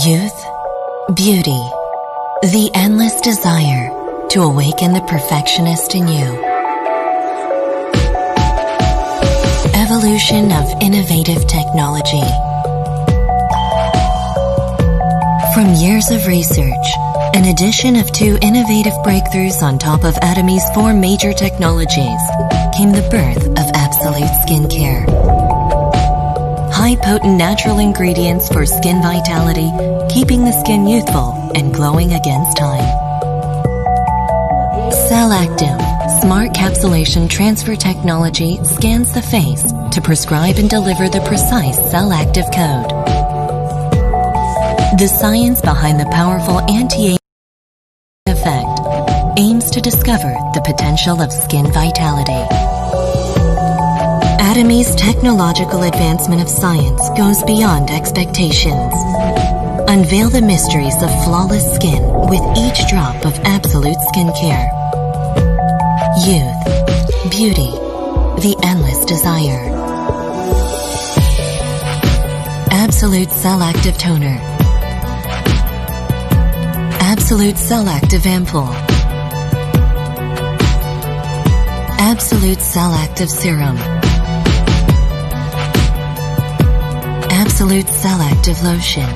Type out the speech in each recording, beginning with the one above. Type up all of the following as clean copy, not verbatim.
Youth, beauty, the endless desire to awaken the perfectionist in you. Evolution of innovative technology. From years of research, an addition of 2 innovative breakthroughs on top of ATOMY's 4 major technologies came the birth of Absolute Skincare. High-potent natural ingredients for skin vitality, keeping the skin youthful and glowing against time. Cell Active, smart capsulation transfer technology scans the face to prescribe and deliver the precise cell active code. The science behind the powerful anti-aging effect aims to discover the potential of skin vitality. ATOMY's technological advancement of science goes beyond expectations. Unveil the mysteries of flawless skin with each drop of Absolute Skincare. Youth, beauty, the endless desire. Absolute Cell Active Toner. Absolute Cell Active Ampoule. Absolute Cell Active Serum. Absolute Cell Active Lotion.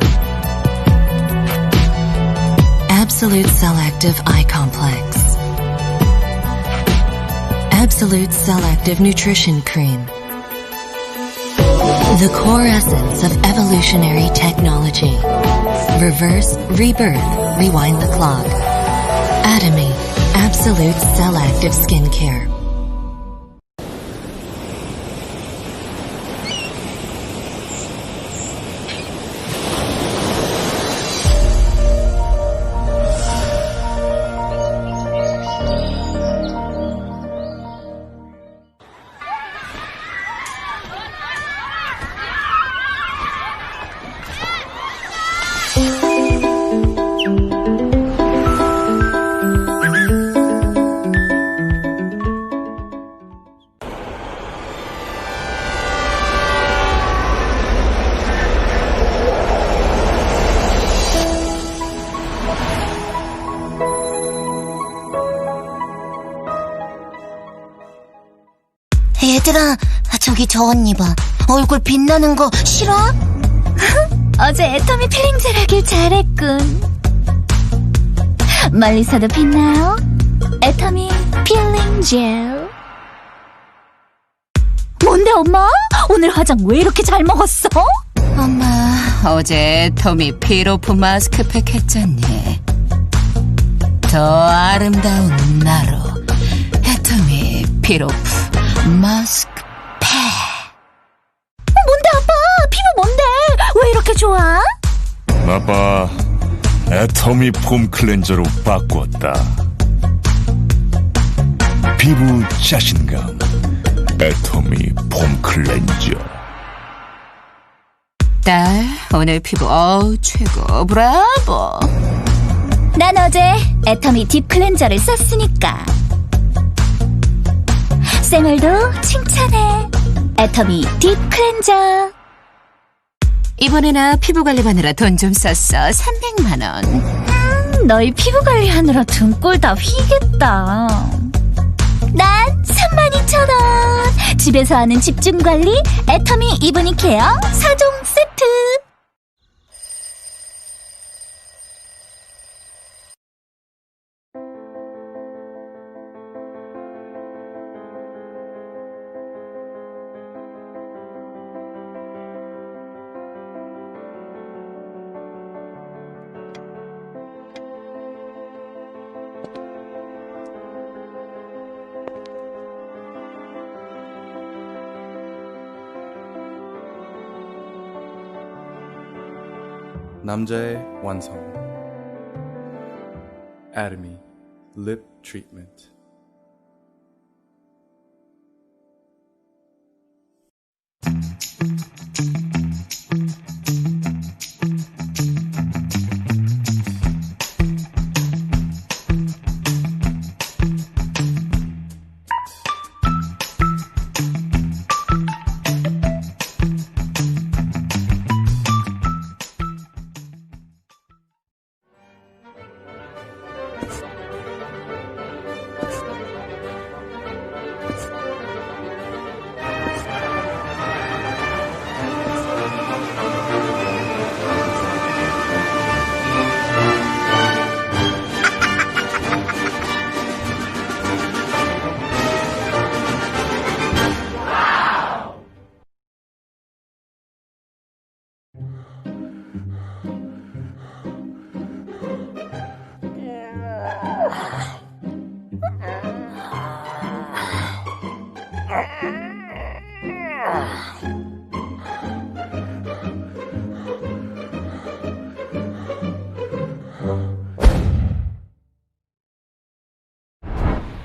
Absolute Cell Active Eye Complex. Absolute Cell Active Nutrition Cream. The core essence of evolutionary technology. Reverse, rebirth, rewind the clock. ATOMY Absolute Cell Active Skincare. 얘들아, 저기 저 언니 봐. 얼굴 빛나는 거 싫어? 어제 애터미 필링 젤 하길 잘했군. 멀리서도 빛나요? 애터미 필링 젤. 뭔데 엄마? 오늘 화장 왜 이렇게 잘 먹었어? 엄마, 어제 애터미 피로프 마스크팩 했잖니. 더 아름다운 나로 애터미 피로프 마스크팩. 뭔데 아빠? 피부 뭔데? 왜 이렇게 좋아? 아빠, 애터미 폼 클렌저로 바꿨다. 피부 자신감, 애터미 폼 클렌저. 딸, 오늘 피부 최고, 브라보. 난 어제 애터미 딥 클렌저를 썼으니까. 생얼도 칭찬해. 애터미 딥 클렌저. 이번에 나 피부 관리 받느라 돈 좀 썼어. 300만 원. 너희 피부 관리하느라 등골 다 휘겠다. 난 32,000원. 집에서 하는 집중 관리 애터미 이브닝 케어 4종 세트. 남자의 완성. ATOMY Lip Treatment.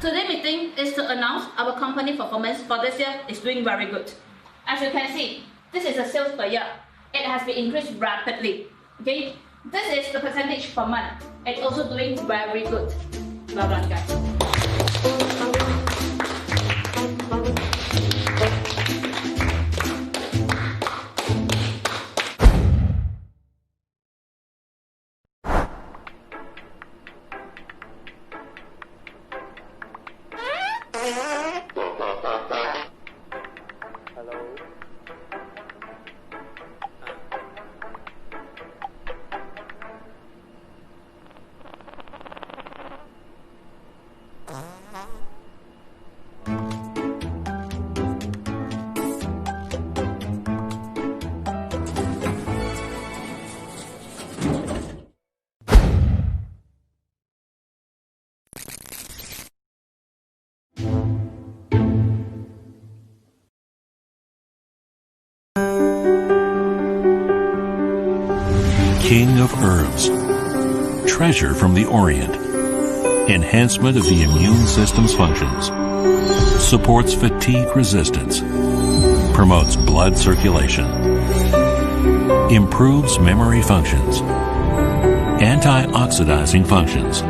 Today's meeting is to announce our company performance for this year is doing very good. As you can see, this is the sales per year. It has been increased rapidly. Okay, this is the percentage per month. It's also doing very good. Well done, guys. King of herbs, treasure from the Orient, enhancement of the immune system's functions, supports fatigue resistance, promotes blood circulation, improves memory functions, antioxidizing functions.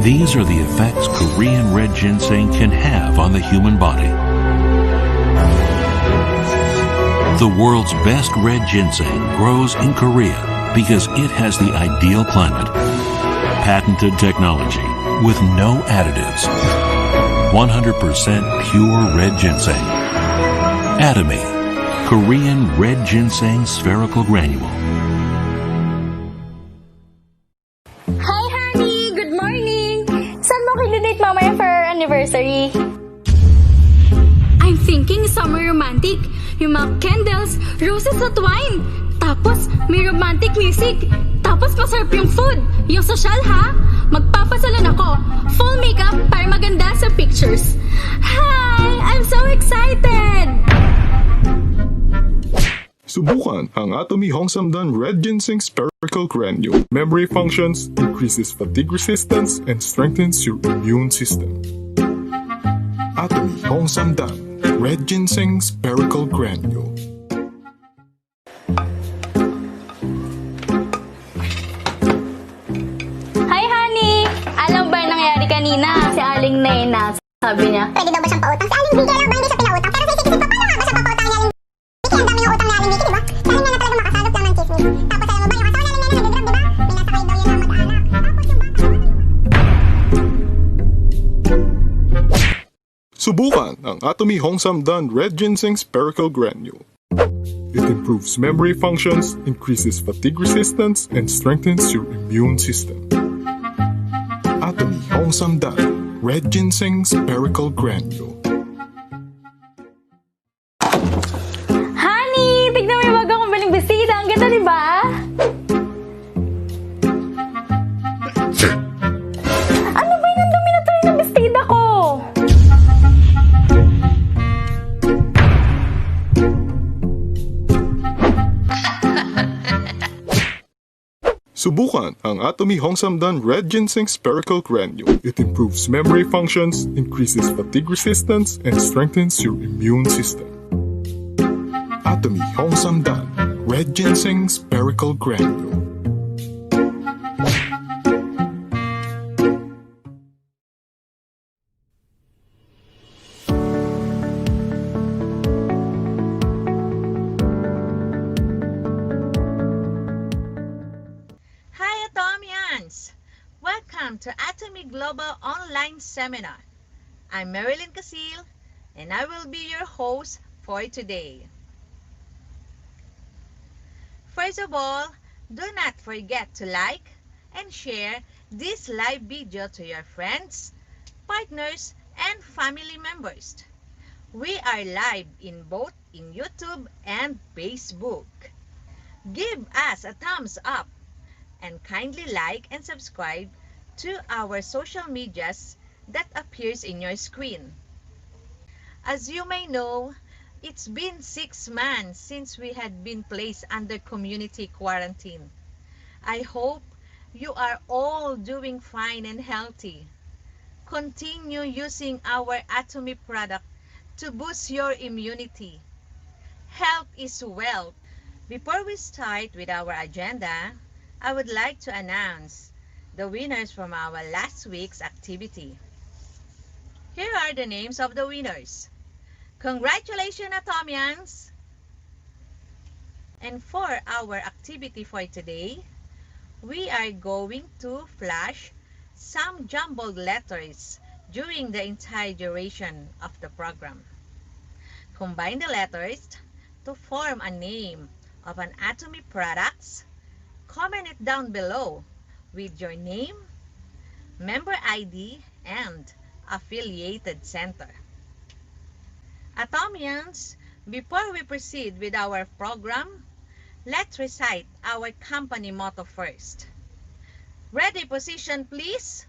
These are the effects Korean red ginseng can have on the human body. The world's best red ginseng grows in Korea because it has the ideal climate, patented technology with no additives, 100% pure red ginseng. ATOMY, Korean red ginseng spherical granule. Hi, honey! Good morning! Saan mo kinidate mamaya for our anniversary? I'm thinking summer romantic. Yung mga candles, roses at wine. Tapos, may romantic music. Tapos, masarap yung food. Yung social, ha? Magpapasalon ako. Full makeup para maganda sa pictures. Hi! I'm so excited! Subukan ang ATOMY Hongsamdan Red Ginseng Spherical Granule. Memory functions, increases fatigue resistance, and strengthens your immune system. ATOMY Hongsamdan Red Ginseng Spherical Granule. Hi, honey! Alam ba yung nangyari kanina? Si Aling Nena, sabi niya. Pwede daw ba siyang pautang? Si Aling Vicky, alam ba hindi siya pinautang? Pero sa isip ko, paano nga ba siya papautang ni Aling Vicky? Ang dami yung utang ni Aling Vicky, diba? Dahil nga na talaga makasalot lang ng chismis. Tapos alam mo ba, yung asawa ni Aling Nena nag-grab, diba? Pinasakay daw yun ng mag-anak. Tapos yung bata. Subukan ang ATOMY Hongsamdan Red Ginseng Spherical Granule. It improves memory functions, increases fatigue resistance, and strengthens your immune system. ATOMY Hongsamdan Red Ginseng Spherical Granule. Honey! Tignan mo yung bago kong baling bisita. Ang ganda, diba? Ano ba yung nandumi na tayo ng bestida ko? Subukan ang ATOMY Hongsamdan Red Ginseng Spherical Granule. It improves memory functions, increases fatigue resistance, and strengthens your immune system. ATOMY Hongsamdan Red Ginseng Spherical Granule. Hi, Atomians! Welcome Welcome to ATOMY Global Online Seminar. I'm Marilyn Casil, and I will be your host for today. First of all, do not forget to like and share this live video to your friends, partners, and family members. We are live in both in YouTube and Facebook. Give us a thumbs up and kindly like and subscribe to our social medias that appears in your screen. As you may know, it's been 6 months since we had been placed under community quarantine. I hope you are all doing fine and healthy. Continue using our ATOMY product to boost your immunity. Health is wealth. Before we start with our agenda, I would like to announce the winners from our last week's activity. Here are the names of the winners. Congratulations, Atomians! And for our activity for today, we are going to flash some jumbled letters during the entire duration of the program. Combine the letters to form a name of an ATOMY products. Comment it down below with your name, member ID, and affiliated center. Atomians, before we proceed with our program, let's recite our company motto first. Ready, position, please.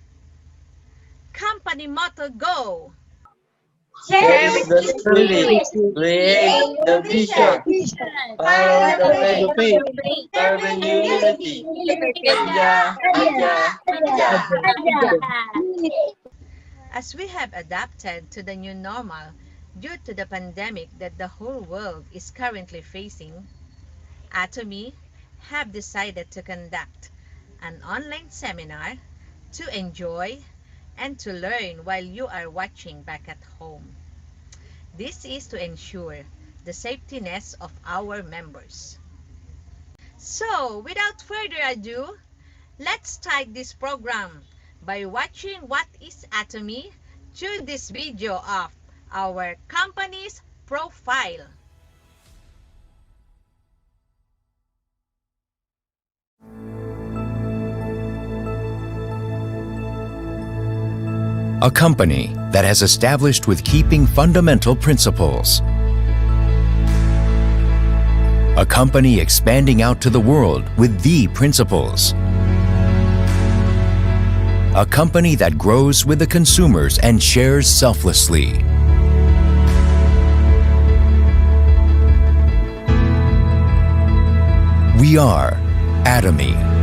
Company motto, go! Cherish the spirit, create the vision, follow the faith, serve in unity. Aja, aja, aja. As we have adapted to the new normal due to the pandemic that the whole world is currently facing, ATOMY have decided to conduct an online seminar to enjoy and to learn while you are watching back at home. This is to ensure the safetyness of our members. So, without further ado, let's start this program by watching what is ATOMY through this video of our company's profile. A company that has established with keeping fundamental principles. A company expanding out to the world with the principles. A company that grows with the consumers and shares selflessly. We are ATOMY.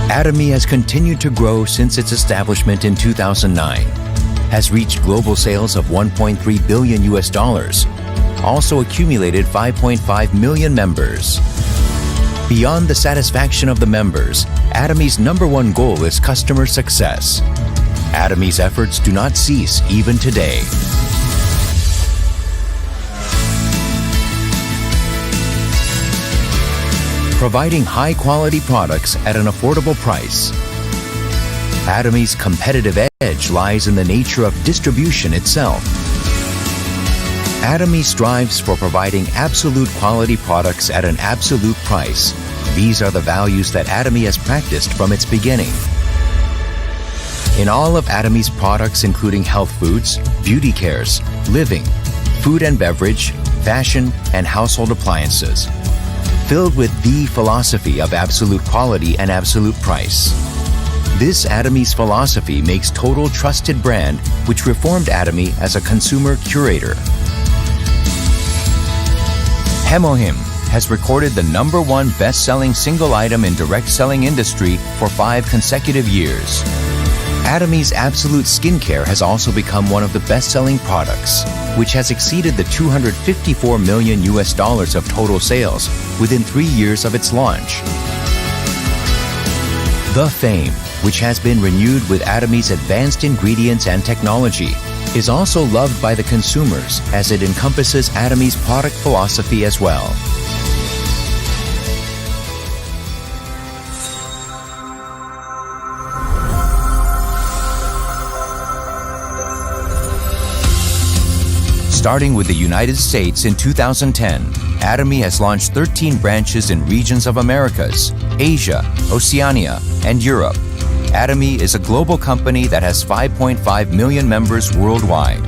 ATOMY has continued to grow since its establishment in 2009, has reached global sales of $1.3 billion, also accumulated 5.5 million members. Beyond the satisfaction of the members, ATOMY's #1 goal is customer success. ATOMY's efforts do not cease even today. Providing high-quality products at an affordable price. ATOMY's competitive edge lies in the nature of distribution itself. ATOMY strives for providing absolute quality products at an absolute price. These are the values that ATOMY has practiced from its beginning. In all of ATOMY's products, including health foods, beauty cares, living, food and beverage, fashion, and household appliances, filled with the philosophy of absolute quality and absolute price. This ATOMY's philosophy makes Total trusted brand, which reformed ATOMY as a consumer curator. Hemohim has recorded the #1 best-selling single item in direct selling industry for 5 consecutive years. ATOMY's Absolute Skincare has also become one of the best-selling products, which has exceeded the $254 million of total sales within 3 years of its launch. The Fame, which has been renewed with ATOMY's advanced ingredients and technology, is also loved by the consumers as it encompasses ATOMY's product philosophy as well. Starting with the United States in 2010, ATOMY has launched 13 branches in regions of Americas, Asia, Oceania, and Europe. ATOMY is a global company that has 5.5 million members worldwide.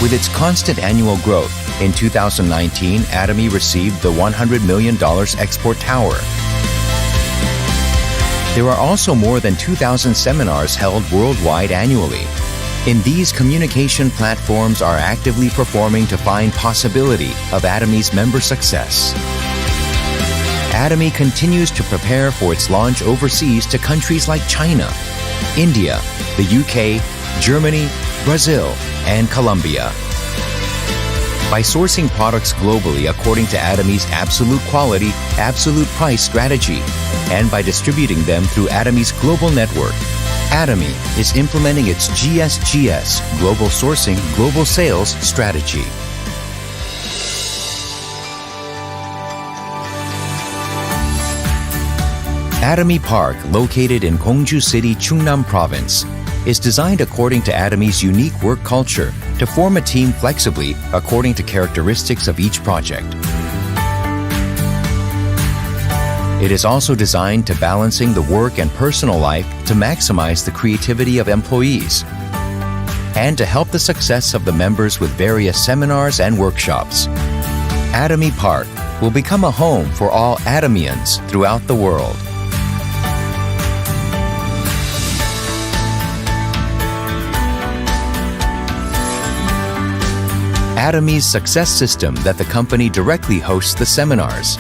With its constant annual growth, in 2019, ATOMY received the $100 million Export Tower. There are also more than 2,000 seminars held worldwide annually. In these, communication platforms are actively performing to find possibility of ATOMY's member success. ATOMY continues to prepare for its launch overseas to countries like China, India, the UK, Germany, Brazil, and Colombia. By sourcing products globally according to ATOMY's absolute quality, absolute price strategy, and by distributing them through ATOMY's global network, ATOMY is implementing its GSGS, Global Sourcing, Global Sales strategy. ATOMY Park, located in Gongju City, Chungnam Province, is designed according to ATOMY's unique work culture to form a team flexibly according to characteristics of each project. It is also designed to balancing the work and personal life to maximize the creativity of employees and to help the success of the members with various seminars and workshops. ATOMY Park will become a home for all Atomians throughout the world. ATOMY's success system that the company directly hosts the seminars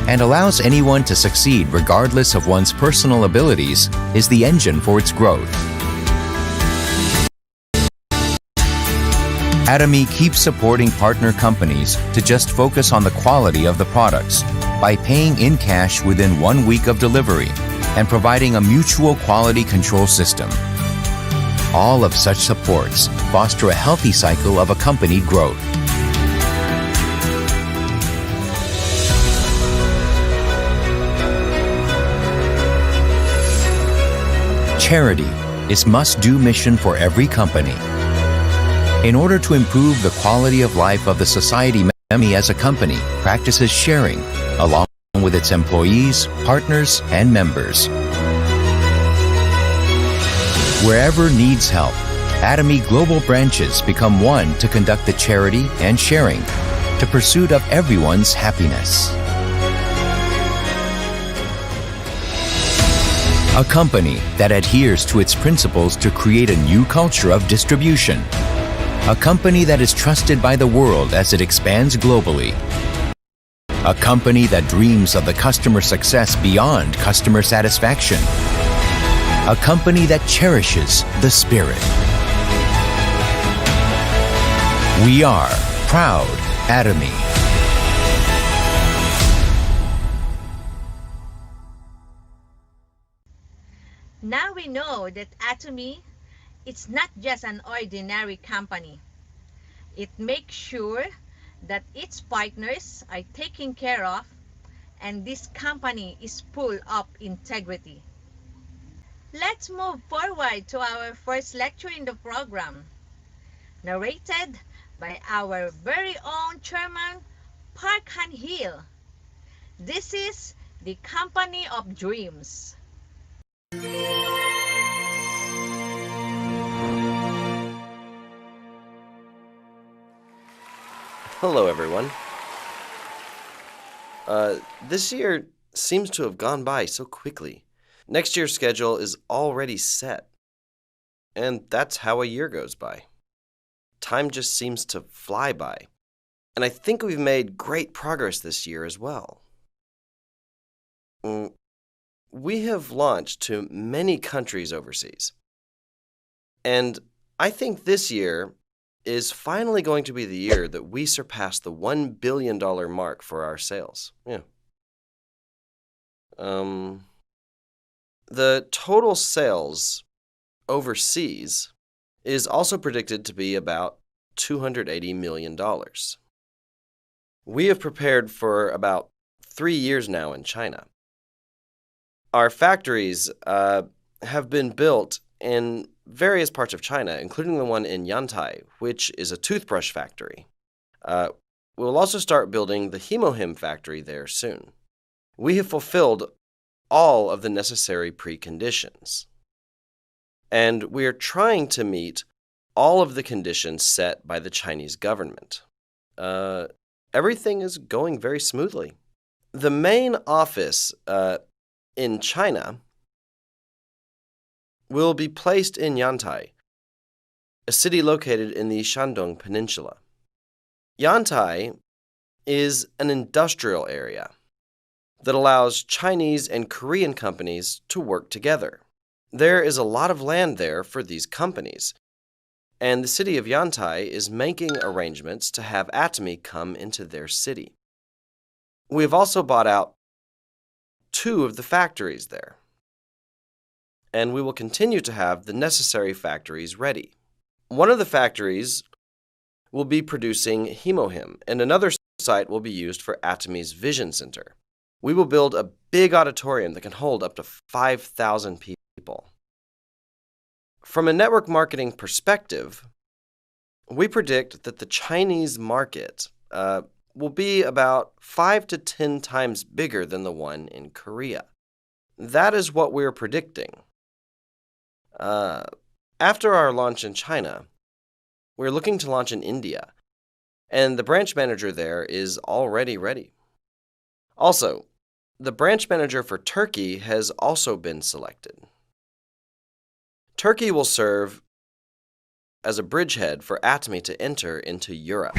and allows anyone to succeed regardless of one's personal abilities is the engine for its growth. ATOMY keeps supporting partner companies to just focus on the quality of the products by paying in cash within 1 week of delivery and providing a mutual quality control system. All of such supports foster a healthy cycle of accompanied growth. Charity is must-do mission for every company. In order to improve the quality of life of the society, ATOMY as a company practices sharing along with its employees, partners, and members. Wherever needs help, ATOMY global branches become one to conduct the charity and sharing to pursuit of everyone's happiness. A company that adheres to its principles to create a new culture of distribution. A company that is trusted by the world as it expands globally. A company that dreams of the customer success beyond customer satisfaction. A company that cherishes the spirit. We are proud ATOMY. Now we know that ATOMY is not just an ordinary company. It makes sure that its partners are taken care of, and this company is full of integrity. Let's move forward to our first lecture in the program, narrated by our very own Chairman Park Han-hil. This is the Company of Dreams. Hello, everyone. This year seems to have gone by so quickly. Next year's schedule is already set. And that's how a year goes by. Time just seems to fly by. And I think we've made great progress this year as well. We have launched to many countries overseas. And I think this year is finally going to be the year that we surpass the $1 billion mark for our sales. Yeah. The total sales overseas is also predicted to be about $280 million. We have prepared for about 3 years now in China. Our factories have been built in various parts of China, including the one in Yantai, which is a toothbrush factory. We'll also start building the Hemohim factory there soon. We have fulfilled all of the necessary preconditions. And we are trying to meet all of the conditions set by the Chinese government. Everything is going very smoothly. The main office in China will be placed in Yantai, a city located in the Shandong Peninsula. Yantai is an industrial area that allows Chinese and Korean companies to work together. There is a lot of land there for these companies, and the city of Yantai is making arrangements to have ATOMY come into their city. We have also bought out 2 of the factories there, and we will continue to have the necessary factories ready. One of the factories will be producing Hemohim, and another site will be used for ATOMY's Vision Center. We will build a big auditorium that can hold up to 5,000 people. From a network marketing perspective, we predict that the Chinese market will be about 5 to 10 times bigger than the one in Korea. That is what we're predicting. After our launch in China, we're looking to launch in India, and the branch manager there is already ready. Also, the branch manager for Turkey has also been selected. Turkey will serve as a bridgehead for ATOMY to enter into Europe.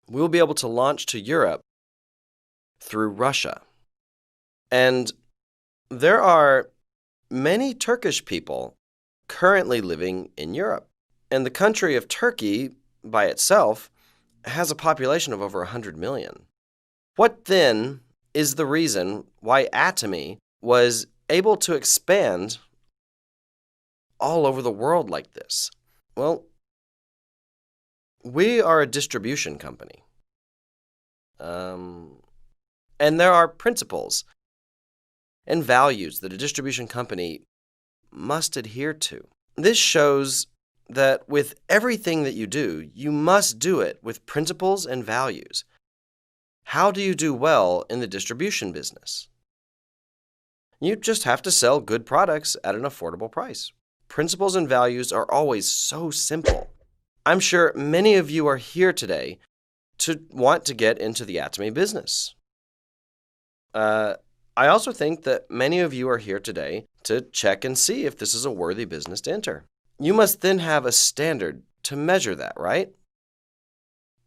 We will be able to launch to Europe through Russia. And there are many Turkish people currently living in Europe. And the country of Turkey, by itself, has a population of over 100 million. What then is the reason why ATOMY was able to expand all over the world like this? Well, we are a distribution company. And there are principles and values that a distribution company must adhere to. This shows that with everything that you do, you must do it with principles and values. How do you do well in the distribution business? You just have to sell good products at an affordable price. Principles and values are always so simple. I'm sure many of you are here today to want to get into the ATOMY business. I also think that many of you are here today to check and see if this is a worthy business to enter. You must then have a standard to measure that, right?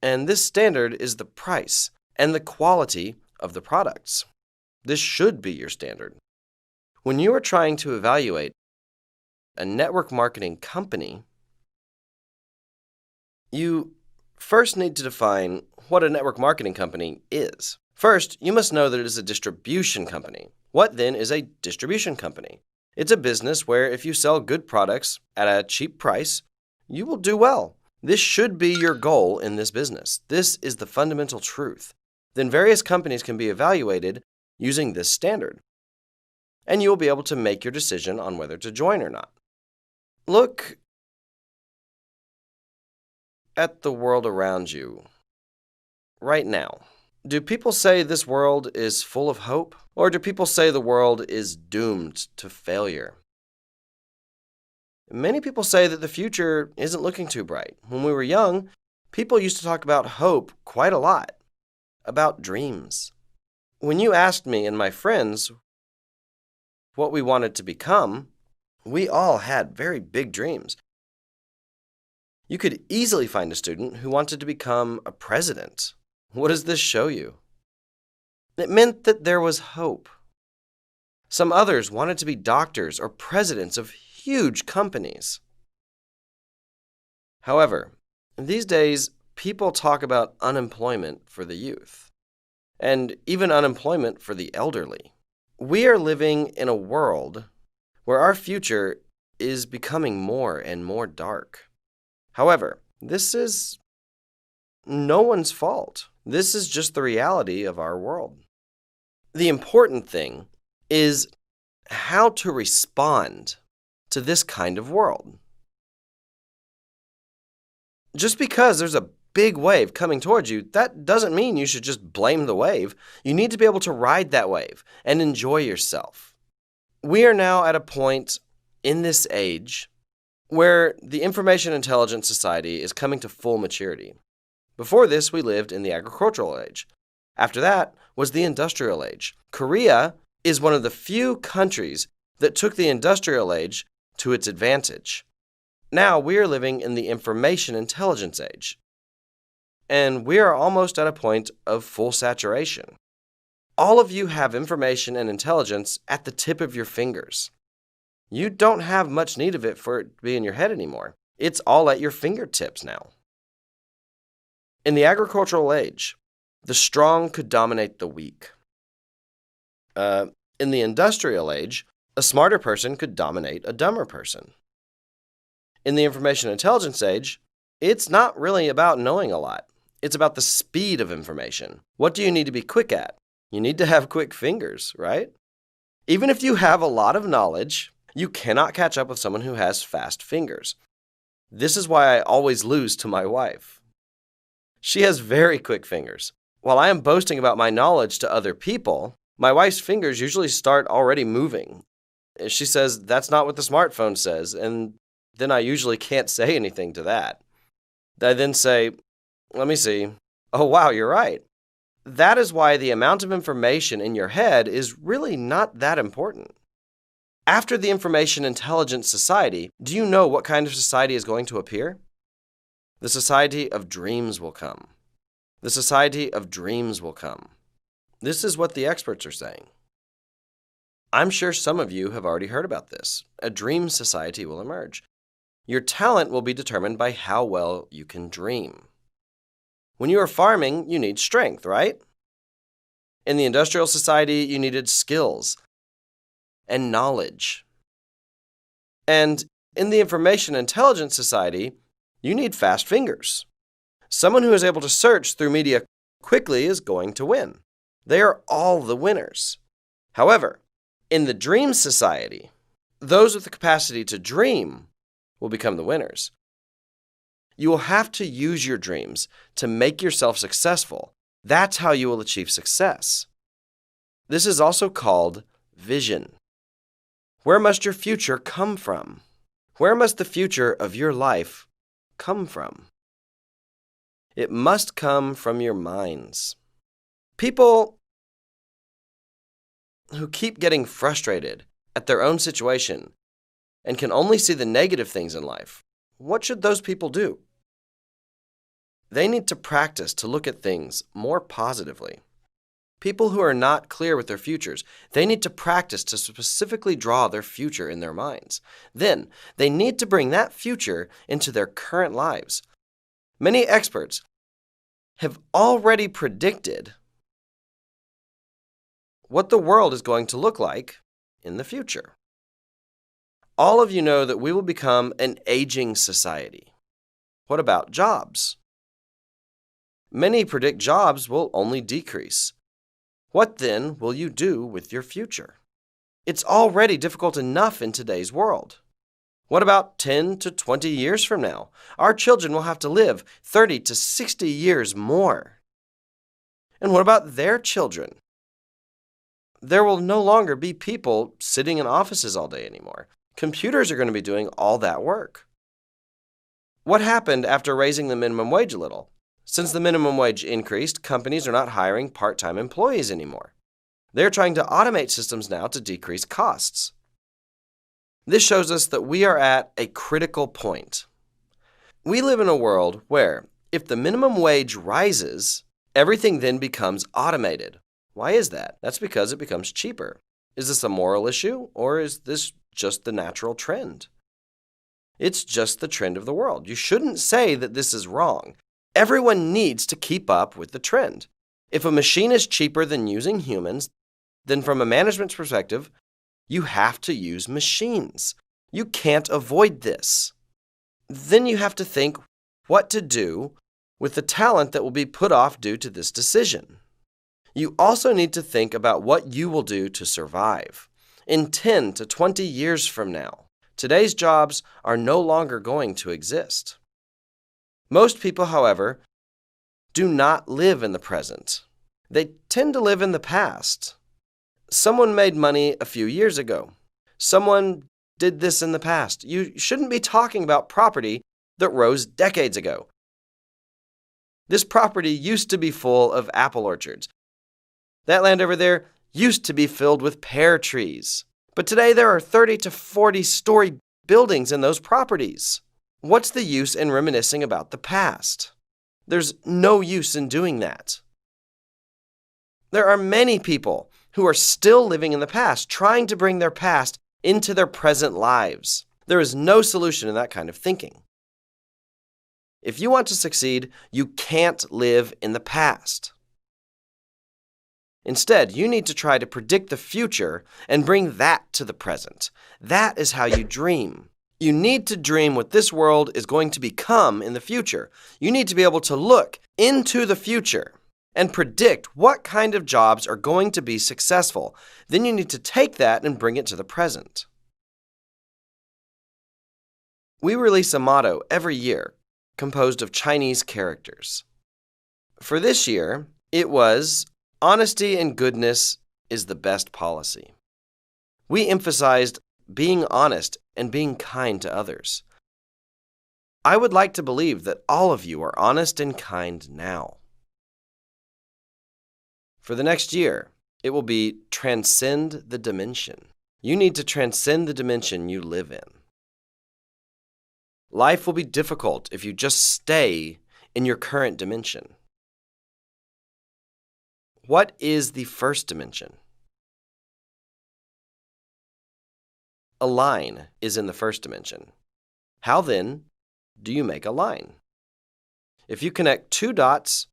And this standard is the price and the quality of the products. This should be your standard. When you are trying to evaluate a network marketing company, you first need to define what a network marketing company is. First, you must know that it is a distribution company. What then is a distribution company? It's a business where if you sell good products at a cheap price, you will do well. This should be your goal in this business. This is the fundamental truth. Then various companies can be evaluated using this standard, and you will be able to make your decision on whether to join or not. Look at the world around you right now. Do people say this world is full of hope? Or do people say the world is doomed to failure? Many people say that the future isn't looking too bright. When we were young, people used to talk about hope quite a lot, about dreams. When you asked me and my friends what we wanted to become, we all had very big dreams. You could easily find a student who wanted to become a president. What does this show you? It meant that there was hope. Some others wanted to be doctors or presidents of huge companies. However, these days, people talk about unemployment for the youth, and even unemployment for the elderly. We are living in a world where our future is becoming more and more dark. However, this is no one's fault. This is just the reality of our world. The important thing is how to respond to this kind of world. Just because there's a big wave coming towards you, that doesn't mean you should just blame the wave. You need to be able to ride that wave and enjoy yourself. We are now at a point in this age where the information intelligence society is coming to full maturity. Before this, we lived in the agricultural age. After that was the industrial age. Korea is one of the few countries that took the industrial age to its advantage. Now we are living in the information intelligence age, and we are almost at a point of full saturation. All of you have information and intelligence at the tip of your fingers. You don't have much need of it for it to be in your head anymore. It's all at your fingertips now. In the agricultural age, the strong could dominate the weak. In the industrial age, a smarter person could dominate a dumber person. In the information intelligence age, it's not really about knowing a lot. It's about the speed of information. What do you need to be quick at? You need to have quick fingers, right? Even if you have a lot of knowledge, you cannot catch up with someone who has fast fingers. This is why I always lose to my wife. She has very quick fingers. While I am boasting about my knowledge to other people, my wife's fingers usually start already moving. She says, "That's not what the smartphone says," and then I usually can't say anything to that. I then say, "Let me see. Oh, wow, you're right." That is why the amount of information in your head is really not that important. After the information intelligence society, do you know what kind of society is going to appear? The society of dreams will come. The society of dreams will come. This is what the experts are saying. I'm sure some of you have already heard about this. A dream society will emerge. Your talent will be determined by how well you can dream. When you are farming, you need strength, right? In the industrial society, you needed skills and knowledge. And in the information intelligence society, you need fast fingers. Someone who is able to search through media quickly is going to win. They are all the winners. However, in the dream society, those with the capacity to dream will become the winners. You will have to use your dreams to make yourself successful. That's how you will achieve success. This is also called vision. Where must your future come from? Where must the future of your life come from? It must come from your minds. People who keep getting frustrated at their own situation and can only see the negative things in life, what should those people do? They need to practice to look at things more positively. People who are not clear with their futures, they need to practice to specifically draw their future in their minds. Then, they need to bring that future into their current lives. Many experts have already predicted what the world is going to look like in the future. All of you know that we will become an aging society. What about jobs? Many predict jobs will only decrease. What then will you do with your future? It's already difficult enough in today's world. What about 10 to 20 years from now? Our children will have to live 30 to 60 years more. And what about their children? There will no longer be people sitting in offices all day anymore. Computers are going to be doing all that work. What happened after raising the minimum wage a little? Since the minimum wage increased, companies are not hiring part-time employees anymore. They're trying to automate systems now to decrease costs. This shows us that we are at a critical point. We live in a world where, if the minimum wage rises, everything then becomes automated. Why is that? That's because it becomes cheaper. Is this a moral issue, or is this just the natural trend? It's just the trend of the world. You shouldn't say that this is wrong. Everyone needs to keep up with the trend. If a machine is cheaper than using humans, then from a management's perspective, you have to use machines. You can't avoid this. Then you have to think what to do with the talent that will be put off due to this decision. You also need to think about what you will do to survive in 10 to 20 years from now. Today's jobs are no longer going to exist. Most people, however, do not live in the present. They tend to live in the past. Someone made money a few years ago. Someone did this in the past. You shouldn't be talking about property that rose decades ago. This property used to be full of apple orchards. That land over there used to be filled with pear trees. But today there are 30 to 40-story buildings in those properties. What's the use in reminiscing about the past? There's no use in doing that. There are many people who are still living in the past, trying to bring their past into their present lives. There is no solution in that kind of thinking. If you want to succeed, you can't live in the past. Instead, you need to try to predict the future and bring that to the present. That is how you dream. You need to dream what this world is going to become in the future. You need to be able to look into the future and predict what kind of jobs are going to be successful. Then you need to take that and bring it to the present. We release a motto every year composed of Chinese characters. For this year, it was, "Honesty and goodness is the best policy." We emphasized being honest and being kind to others. I would like to believe that all of you are honest and kind now. For the next year, it will be transcend the dimension. You need to transcend the dimension you live in. Life will be difficult if you just stay in your current dimension. What is the first dimension? A line is in the first dimension. How then do you make a line? If you connect two dots,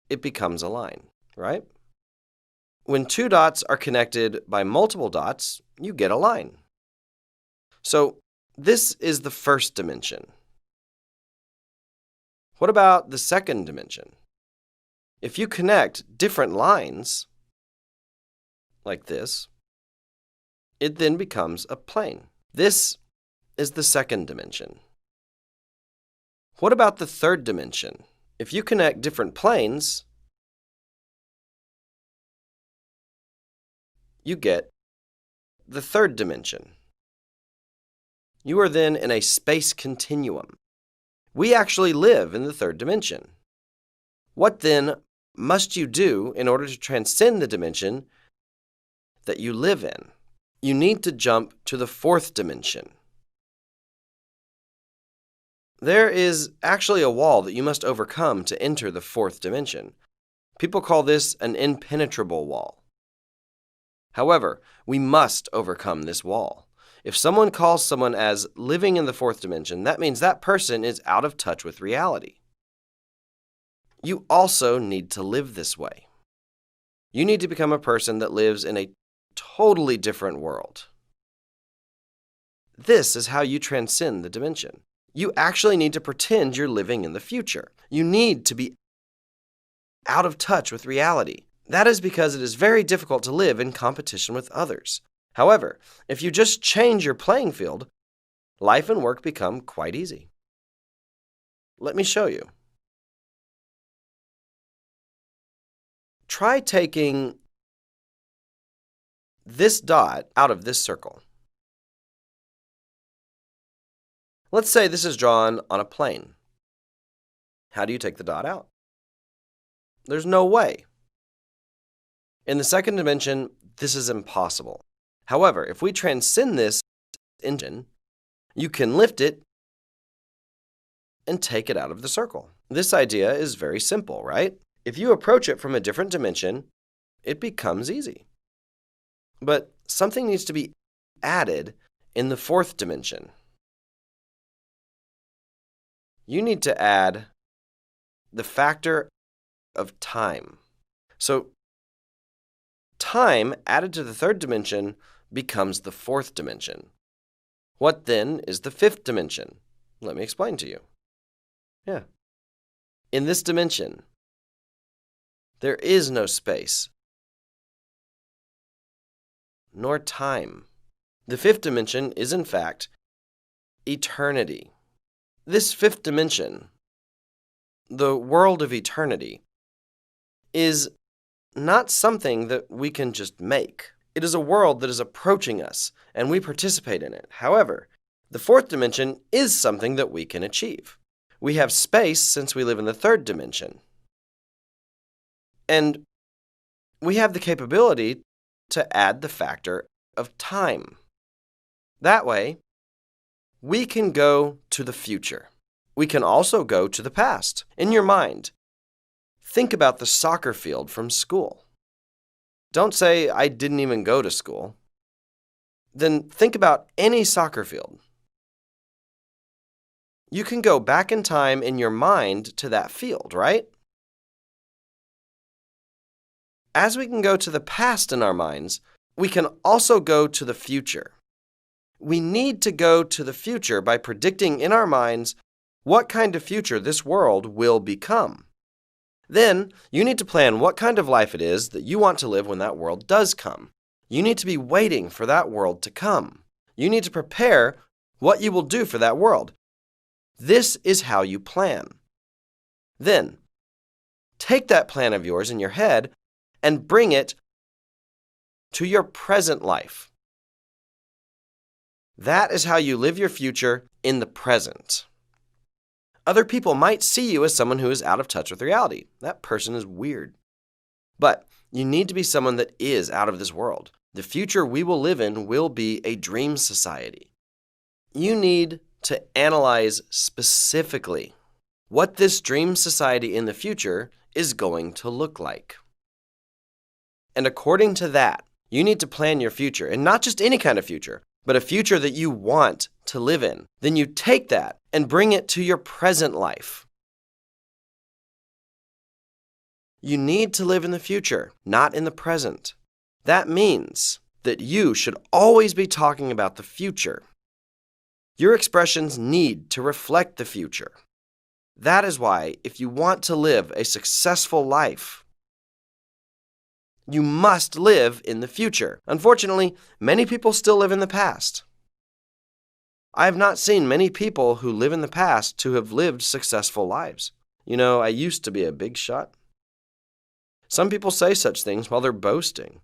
it becomes a line, right? When two dots are connected by multiple dots, you get a line. So, this is the first dimension. What about the second dimension? If you connect different lines, like this, it then becomes a plane. This is the second dimension. What about the third dimension? If you connect different planes, you get the third dimension. You are then in a space continuum. We actually live in the third dimension. What then must you do in order to transcend the dimension that you live in? You need to jump to the fourth dimension. There is actually a wall that you must overcome to enter the fourth dimension. People call this an impenetrable wall. However, we must overcome this wall. If someone calls someone as living in the fourth dimension, that means that person is out of touch with reality. You also need to live this way. You need to become a person that lives in a totally different world. This is how you transcend the dimension. You actually need to pretend you're living in the future. You need to be out of touch with reality. That is because it is very difficult to live in competition with others. However, if you just change your playing field, life and work become quite easy. Let me show you. Try taking this dot out of this circle. Let's say this is drawn on a plane. How do you take the dot out? There's no way. In the second dimension, this is impossible. However, if we transcend this engine, you can lift it and take it out of the circle. This idea is very simple, right? If you approach it from a different dimension, it becomes easy. But something needs to be added in the fourth dimension. You need to add the factor of time. So, time added to the third dimension becomes the fourth dimension. What then is the fifth dimension? Let me explain to you. In this dimension, there is no space, nor time. The fifth dimension is, in fact, eternity. This fifth dimension, the world of eternity, is not something that we can just make. It is a world that is approaching us, and we participate in it. However, the fourth dimension is something that we can achieve. We have space since we live in the third dimension. And we have the capability to add the factor of time. That way, we can go to the future. We can also go to the past. In your mind, think about the soccer field from school. Don't say, I didn't even go to school. Then think about any soccer field. You can go back in time in your mind to that field, right? As we can go to the past in our minds, we can also go to the future. We need to go to the future by predicting in our minds what kind of future this world will become. Then, you need to plan what kind of life it is that you want to live when that world does come. You need to be waiting for that world to come. You need to prepare what you will do for that world. This is how you plan. Then, take that plan of yours in your head and bring it to your present life. That is how you live your future in the present. Other people might see you as someone who is out of touch with reality. That person is weird. But you need to be someone that is out of this world. The future we will live in will be a dream society. You need to analyze specifically what this dream society in the future is going to look like. And according to that, you need to plan your future, and not just any kind of future, but a future that you want to live in. Then you take that and bring it to your present life. You need to live in the future, not in the present. That means that you should always be talking about the future. Your expressions need to reflect the future. That is why, if you want to live a successful life, you must live in the future. Unfortunately, many people still live in the past. I have not seen many people who live in the past to have lived successful lives. You know, I used to be a big shot. Some people say such things while they're boasting.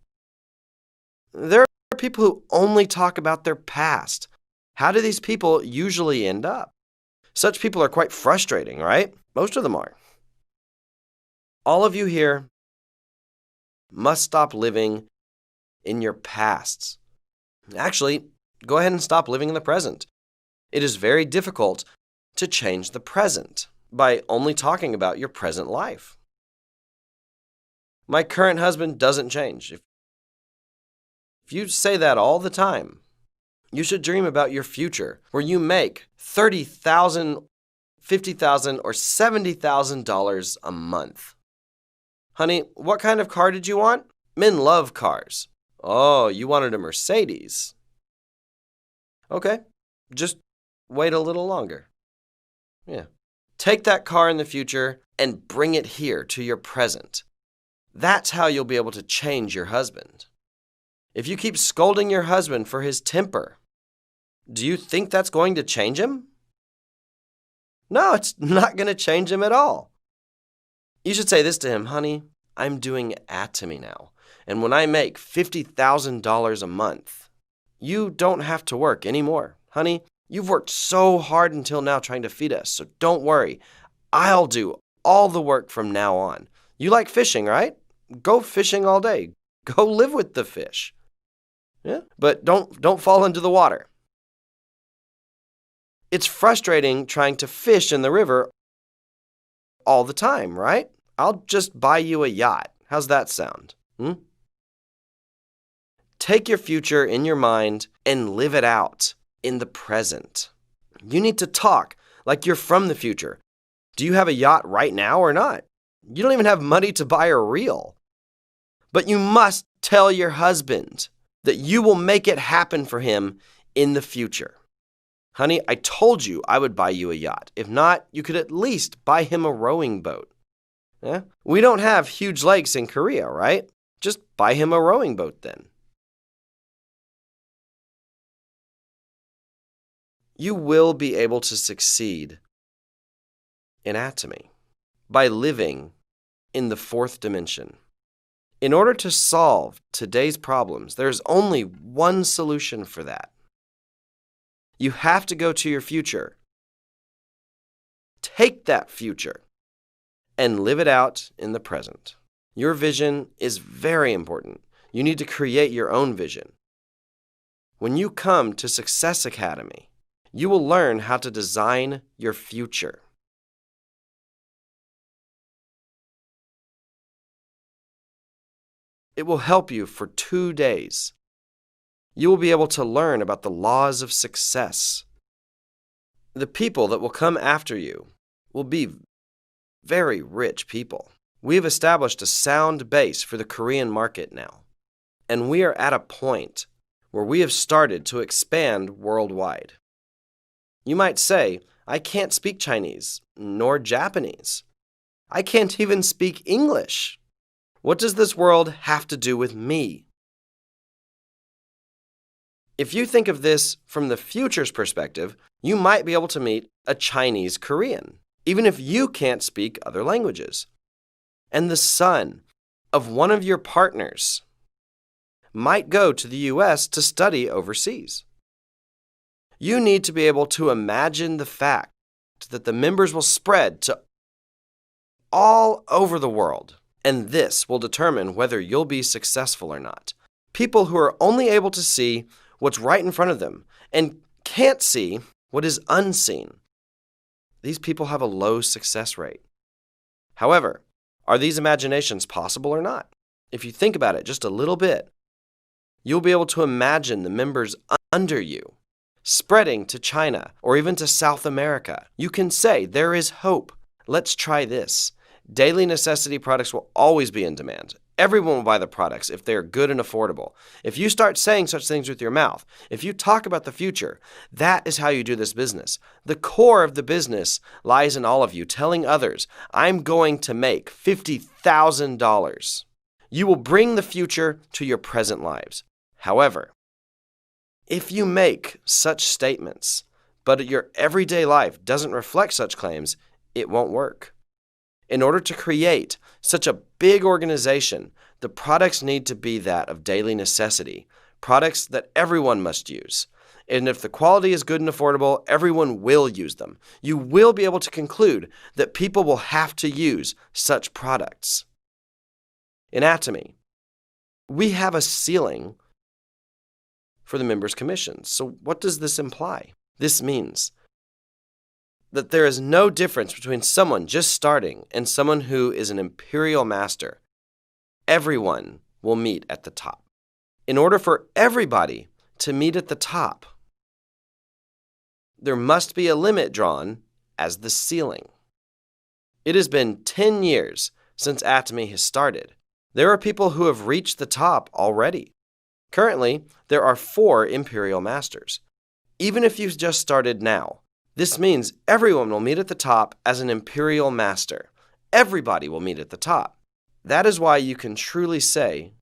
There are people who only talk about their past. How do these people usually end up? Such people are quite frustrating, right? Most of them are. All of you here must stop living in your pasts. Actually, go ahead and stop living in the present. It is very difficult to change the present by only talking about your present life. My current husband doesn't change. If you say that all the time, you should dream about your future where you make $30,000, $50,000, or $70,000 a month. Honey, what kind of car did you want? Men love cars. Oh, you wanted a Mercedes. Okay, just wait a little longer. Yeah. Take that car in the future and bring it here to your present. That's how you'll be able to change your husband. If you keep scolding your husband for his temper, do you think that's going to change him? No, it's not going to change him at all. You should say this to him, honey, I'm doing ATOMY now, and when I make $50,000 a month, you don't have to work anymore. Honey, you've worked so hard until now trying to feed us, so don't worry. I'll do all the work from now on. You like fishing, right? Go fishing all day. Go live with the fish. Yeah, but don't fall into the water. It's frustrating trying to fish in the river all the time, right? I'll just buy you a yacht. How's that sound? Take your future in your mind and live it out in the present. You need to talk like you're from the future. Do you have a yacht right now or not? You don't even have money to buy a reel. But you must tell your husband that you will make it happen for him in the future. Honey, I told you I would buy you a yacht. If not, you could at least buy him a rowing boat. Yeah? We don't have huge lakes in Korea, right? Just buy him a rowing boat then. You will be able to succeed in ATOMY by living in the fourth dimension. In order to solve today's problems, there's only one solution for that. You have to go to your future. Take that future and live it out in the present. Your vision is very important. You need to create your own vision. When you come to Success Academy, you will learn how to design your future. It will help you for 2 days. You will be able to learn about the laws of success. The people that will come after you will be very rich people. We have established a sound base for the Korean market now, and we are at a point where we have started to expand worldwide. You might say, I can't speak Chinese, nor Japanese. I can't even speak English. What does this world have to do with me? If you think of this from the future's perspective, you might be able to meet a Chinese Korean, even if you can't speak other languages. And the son of one of your partners might go to the US to study overseas. You need to be able to imagine the fact that the members will spread to all over the world, and this will determine whether you'll be successful or not. People who are only able to see what's right in front of them and can't see what is unseen. These people have a low success rate. However, are these imaginations possible or not? If you think about it just a little bit, you'll be able to imagine the members under you spreading to China or even to South America. You can say, there is hope. Let's try this. Daily necessity products will always be in demand. Everyone will buy the products if they are good and affordable. If you start saying such things with your mouth, if you talk about the future, that is how you do this business. The core of the business lies in all of you telling others, I'm going to make $50,000. You will bring the future to your present lives. However, if you make such statements, but your everyday life doesn't reflect such claims, it won't work. In order to create such a big organization, the products need to be that of daily necessity, products that everyone must use. And if the quality is good and affordable, everyone will use them. You will be able to conclude that people will have to use such products. In ATOMY, we have a ceiling for the members' commissions. So what does this imply? This means that there is no difference between someone just starting and someone who is an imperial master. Everyone will meet at the top. In order for everybody to meet at the top, there must be a limit drawn as the ceiling. It has been 10 years since ATOMY has started. There are people who have reached the top already. Currently, there are 4 imperial masters. Even if you've just started now, this means everyone will meet at the top as an imperial master. Everybody will meet at the top. That is why you can truly say,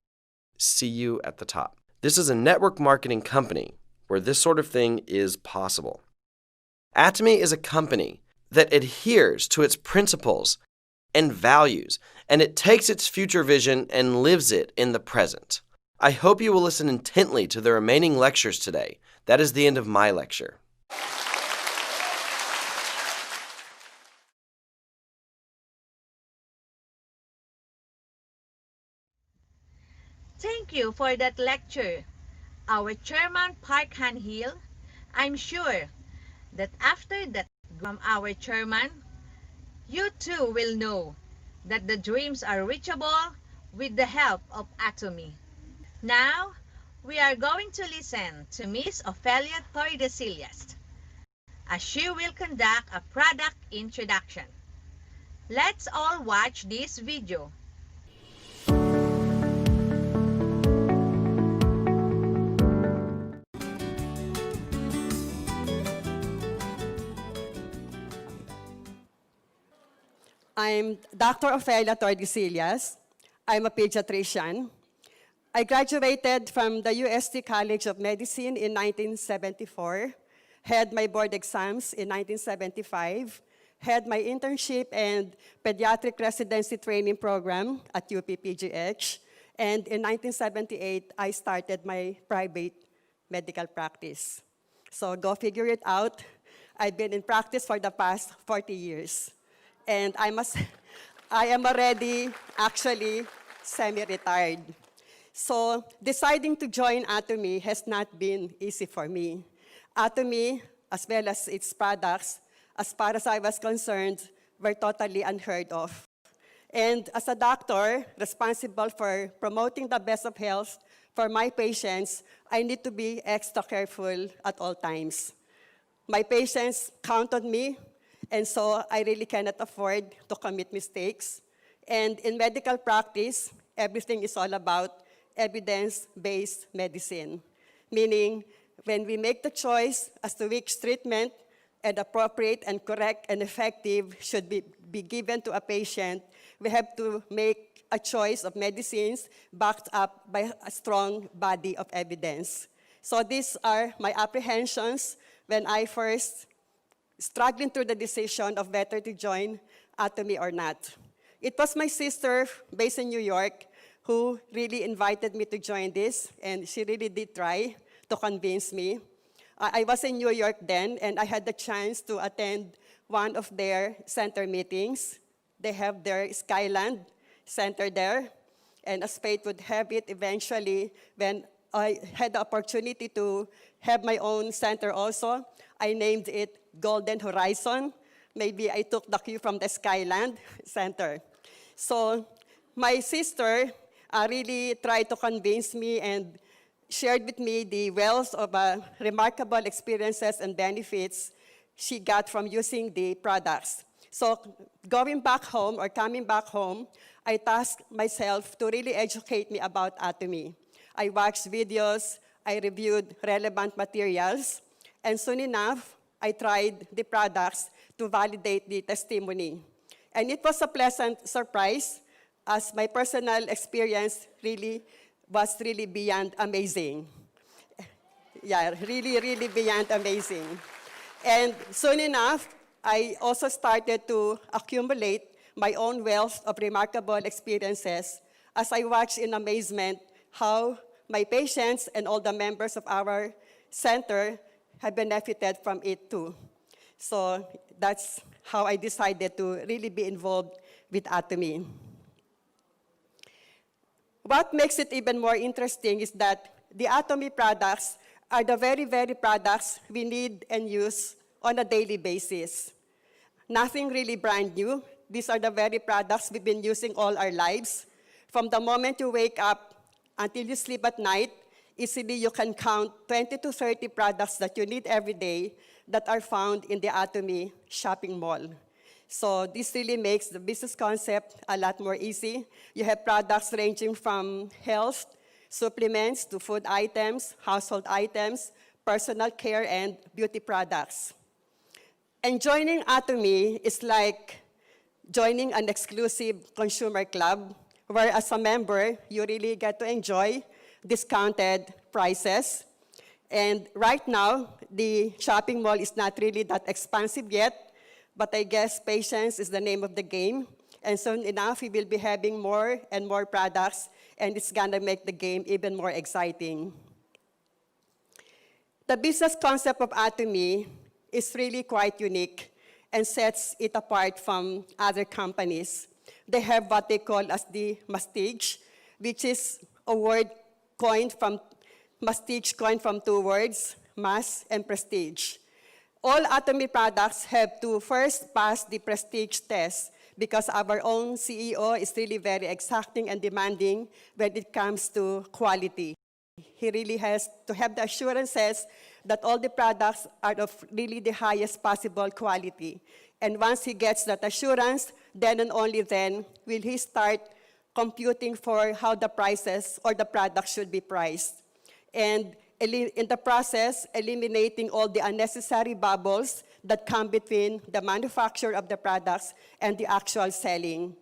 see you at the top. This is a network marketing company where this sort of thing is possible. ATOMY is a company that adheres to its principles and values, and it takes its future vision and lives it in the present. I hope you will listen intently to the remaining lectures today. That is the end of my lecture. Thank you for that lecture, our Chairman Park Han-Hill. I'm sure that after that from our Chairman, you too will know that the dreams are reachable with the help of ATOMY. Now, we are going to listen to Miss Ofelia Tordesillas, as she will conduct a product introduction. Let's all watch this video. I'm Dr. Ofelia Tordesillas. I'm a pediatrician. I graduated from the UST College of Medicine in 1974, had my board exams in 1975, had my internship and pediatric residency training program at UPPGH, and in 1978, I started my private medical practice. So go figure it out. I've been in practice for the past 40 years. And I am already actually semi-retired. So deciding to join ATOMY has not been easy for me. ATOMY, as well as its products, as far as I was concerned, were totally unheard of. And as a doctor responsible for promoting the best of health for my patients, I need to be extra careful at all times. My patients count on me, and so I really cannot afford to commit mistakes. And in medical practice, everything is all about evidence-based medicine, meaning when we make the choice as to which treatment and appropriate and correct and effective should be given to a patient, we have to make a choice of medicines backed up by a strong body of evidence. So these are my apprehensions when I first struggling through the decision of whether to join ATOMY or not. It was my sister based in New York who really invited me to join this, and she really did try to convince me. I was in New York then, and I had the chance to attend one of their center meetings. They have their Skyland Center there, and as fate would have it, eventually, when I had the opportunity to have my own center also, I named it Golden Horizon. Maybe I took the cue from the Skyland Center. So my sister really tried to convince me and shared with me the wealth of remarkable experiences and benefits she got from using the products. So going back home or coming back home, I tasked myself to really educate me about ATOMY. I watched videos, I reviewed relevant materials, and soon enough, I tried the products to validate the testimony. And it was a pleasant surprise, as my personal experience was really beyond amazing. Yeah, really beyond amazing. And soon enough, I also started to accumulate my own wealth of remarkable experiences as I watched in amazement how my patients and all the members of our center have benefited from it too. So that's how I decided to really be involved with ATOMY. What makes it even more interesting is that the ATOMY products are the very products we need and use on a daily basis. Nothing really brand new. These are the very products we've been using all our lives. From the moment you wake up until you sleep at night, easily you can count 20 to 30 products that you need every day that are found in the ATOMY shopping mall. So this really makes the business concept a lot more easy. You have products ranging from health, supplements, to food items, household items, personal care, and beauty products. And joining ATOMY is like joining an exclusive consumer club, where as a member, you really get to enjoy discounted prices. And right now, the shopping mall is not really that expansive yet, but I guess patience is the name of the game. And soon enough, we will be having more and more products, and it's gonna make the game even more exciting. The business concept of ATOMY is really quite unique and sets it apart from other companies. They have what they call as the mastige, which is a word coined from two words, mass and prestige. All ATOMY products have to first pass the prestige test because our own CEO is really very exacting and demanding when it comes to quality. He really has to have the assurances that all the products are of really the highest possible quality. And once he gets that assurance, then and only then will he start computing for how the prices or the product should be priced. And in the process, eliminating all the unnecessary bubbles that come between the manufacture of the products and the actual selling.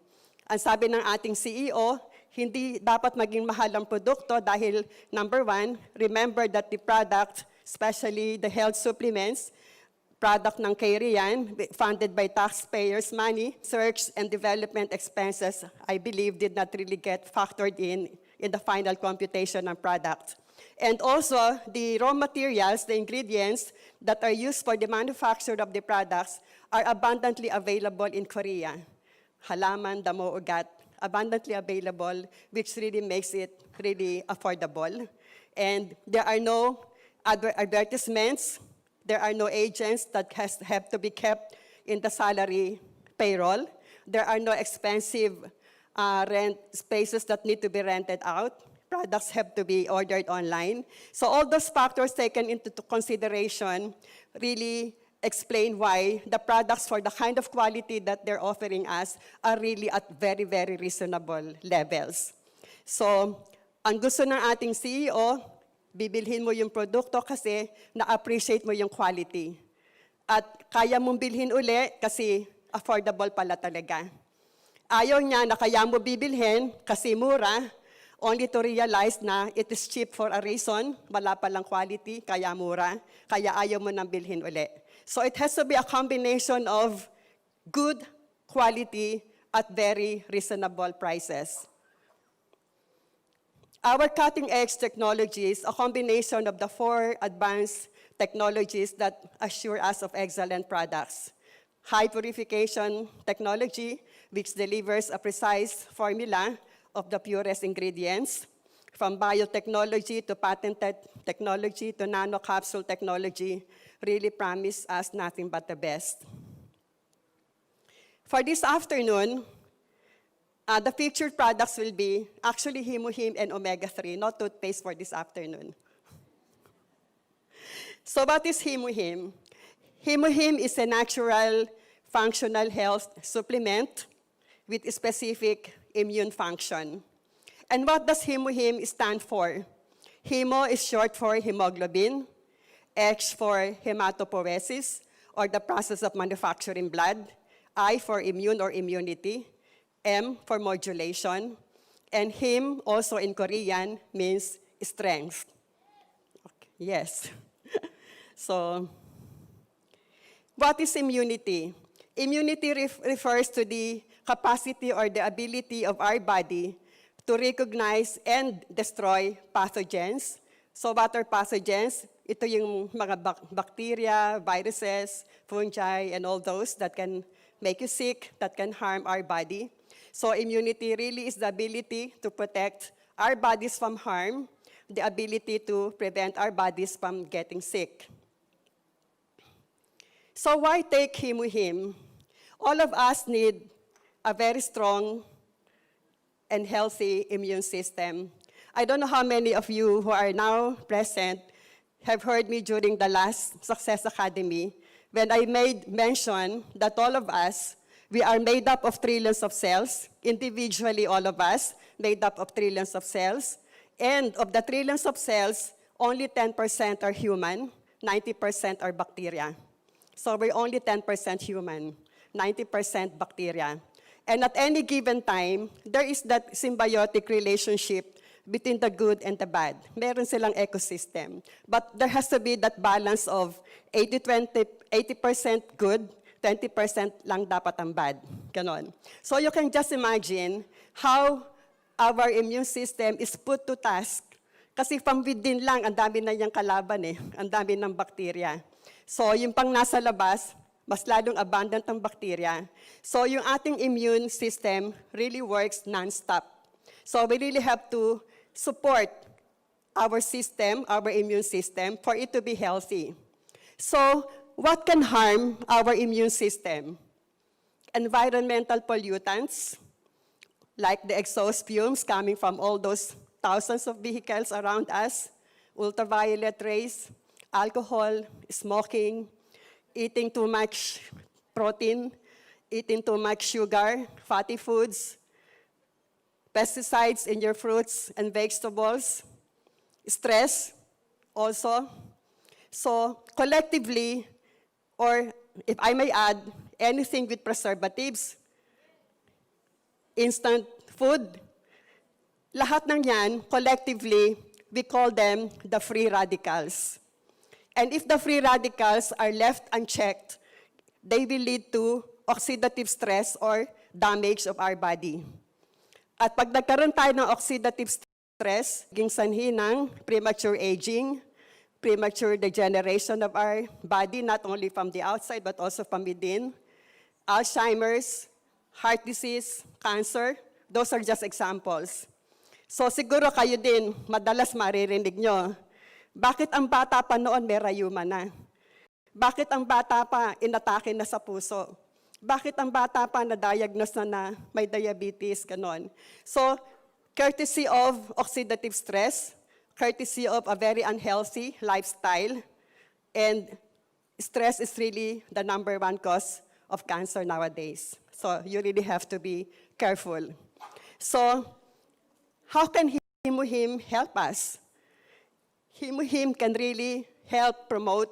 Ang sabi ng ating CEO, hindi dapat maging mahal ang produkto dahil, number one, remember that the product especially the health supplements, product ng Korean, funded by taxpayers' money. Research and development expenses, I believe, did not really get factored in the final computation ng product. And also, the raw materials, the ingredients that are used for the manufacture of the products are abundantly available in Korea. Halaman, damo, ugat, abundantly available, which really makes it really affordable. And there are no advertisements. There are no agents that have to be kept in the salary payroll. There are no expensive rent spaces that need to be rented out. Products have to be ordered online. So all those factors taken into consideration really explain why the products for the kind of quality that they're offering us are really at very, very reasonable levels. So ang gusto ng ating CEO, bibilhin mo yung produkto kasi na-appreciate mo yung quality. At kaya mong bilhin uli kasi affordable pala talaga. Ayaw niya na kaya mo bibilhin kasi mura, only to realize na it is cheap for a reason, wala palang quality, kaya mura, kaya ayaw mo nang bilhin uli. So it has to be a combination of good quality at very reasonable prices. Our cutting-edge technologies, a combination of the 4 advanced technologies that assure us of excellent products. High purification technology, which delivers a precise formula of the purest ingredients, from biotechnology to patented technology to nanocapsule technology, really promise us nothing but the best. For this afternoon, the featured products will be actually Himuhim and Omega-3, not toothpaste for this afternoon. So what is Himuhim? Himuhim is a natural functional health supplement with a specific immune function. And what does Himuhim stand for? Hemo is short for hemoglobin, H for hematopoiesis, or the process of manufacturing blood, I for immune or immunity, M for modulation, and Him also in Korean means strength. Okay. Yes. So, what is immunity? Immunity refers to the capacity or the ability of our body to recognize and destroy pathogens. So what are pathogens? Ito yung mga bacteria, viruses, fungi, and all those that can make you sick, that can harm our body. So immunity really is the ability to protect our bodies from harm, the ability to prevent our bodies from getting sick. So why take Himuhim? All of us need a very strong and healthy immune system. I don't know how many of you who are now present have heard me during the last Success Academy when I made mention that all of us, we are made up of trillions of cells, individually all of us, made up of trillions of cells. And of the trillions of cells, only 10% are human, 90% are bacteria. So we're only 10% human, 90% bacteria. And at any given time, there is that symbiotic relationship between the good and the bad. Meron silang ecosystem. But there has to be that balance of 80% good, 20% lang dapat ang bad. Ganon. So you can just imagine how our immune system is put to task. Kasi from within lang, ang dami na niyang kalaban eh. Ang dami ng bacteria. So yung pang nasa labas, mas lalong abundant ang bacteria. So yung ating immune system really works non-stop. So we really have to support our system, our immune system, for it to be healthy. So what can harm our immune system? Environmental pollutants, like the exhaust fumes coming from all those thousands of vehicles around us, ultraviolet rays, alcohol, smoking, eating too much protein, eating too much sugar, fatty foods, pesticides in your fruits and vegetables, stress also. So collectively, or if I may add, anything with preservatives, instant food, lahat ng yan, collectively, we call them the free radicals. And if the free radicals are left unchecked, they will lead to oxidative stress or damage of our body. At pag nagkaroon tayo ng oxidative stress, naging sanhi ng premature aging, premature degeneration of our body, not only from the outside but also from within, Alzheimer's, heart disease, cancer, those are just examples. So siguro kayo din, madalas maririnig nyo, bakit ang bata pa noon may rayuma na? Bakit ang bata pa inatake na sa puso? Bakit ang bata pa na-diagnose na may diabetes, ganon? So, courtesy of oxidative stress, courtesy of a very unhealthy lifestyle, and stress is really the #1 cause of cancer nowadays. So, you really have to be careful. So, how can Himuhim help us? Himuhim can really help promote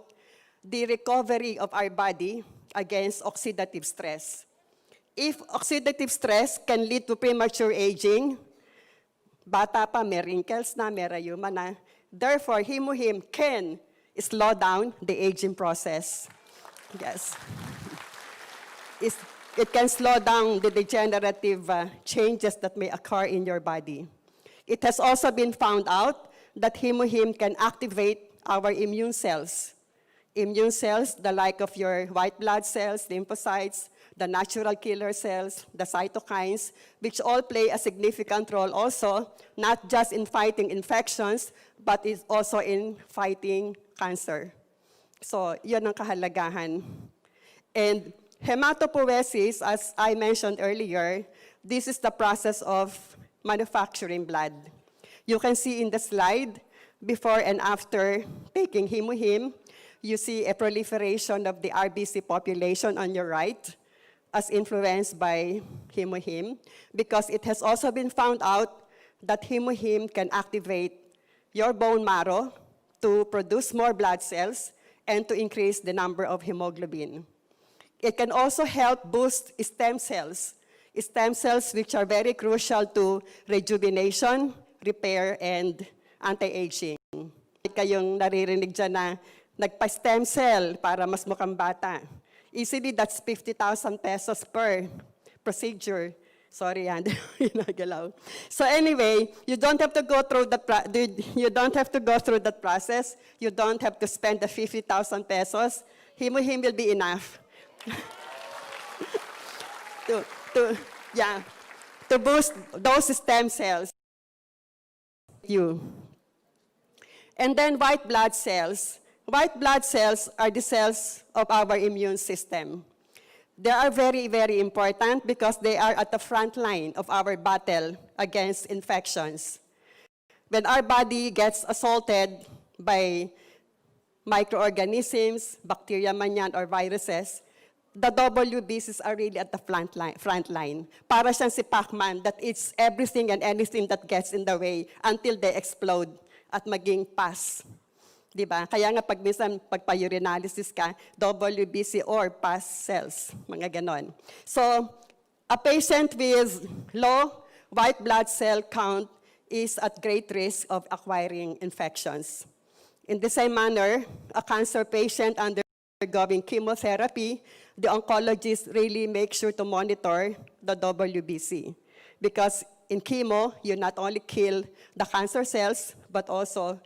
the recovery of our body against oxidative stress. If oxidative stress can lead to premature aging, bata pa, may wrinkles na, may rayuma na, therefore, Himuhim can slow down the aging process. Yes. It can slow down the degenerative changes that may occur in your body. It has also been found out that Himuhim can activate our immune cells. Immune cells, the like of your white blood cells, lymphocytes, the natural killer cells, the cytokines, which all play a significant role also, not just in fighting infections, but is also in fighting cancer. So, yun ang kahalagahan. And hematopoiesis, as I mentioned earlier, this is the process of manufacturing blood. You can see in the slide, before and after taking Himuhim, you see a proliferation of the RBC population on your right, as influenced by Himuhim, because it has also been found out that Himuhim can activate your bone marrow to produce more blood cells and to increase the number of hemoglobin. It can also help boost stem cells which are very crucial to rejuvenation, repair, and anti-aging. Kayong naririnig dyan na nagpa-stem cell para mas mukhang bata. Easily, that's 50,000 pesos per procedure. Sorry, Andy, ginagalaw. So anyway, you don't have to go through that process. You don't have to spend the 50,000 pesos. Himuhim will be enough. to boost those stem cells. And then white blood cells. White blood cells are the cells of our immune system. They are very, very important because they are at the front line of our battle against infections. When our body gets assaulted by microorganisms, bacteria man yan, or viruses, the WBCs are really at the front line. Para siyang si Pac-Man that eats everything and anything that gets in the way until they explode at maging pus. Diba? Kaya nga pag minsan pagpa-urinalysis ka, WBC or pus cells, mga ganon. So, a patient with low white blood cell count is at great risk of acquiring infections. In the same manner, a cancer patient undergoing chemotherapy, the oncologist really makes sure to monitor the WBC. Because in chemo, you not only kill the cancer cells, but also,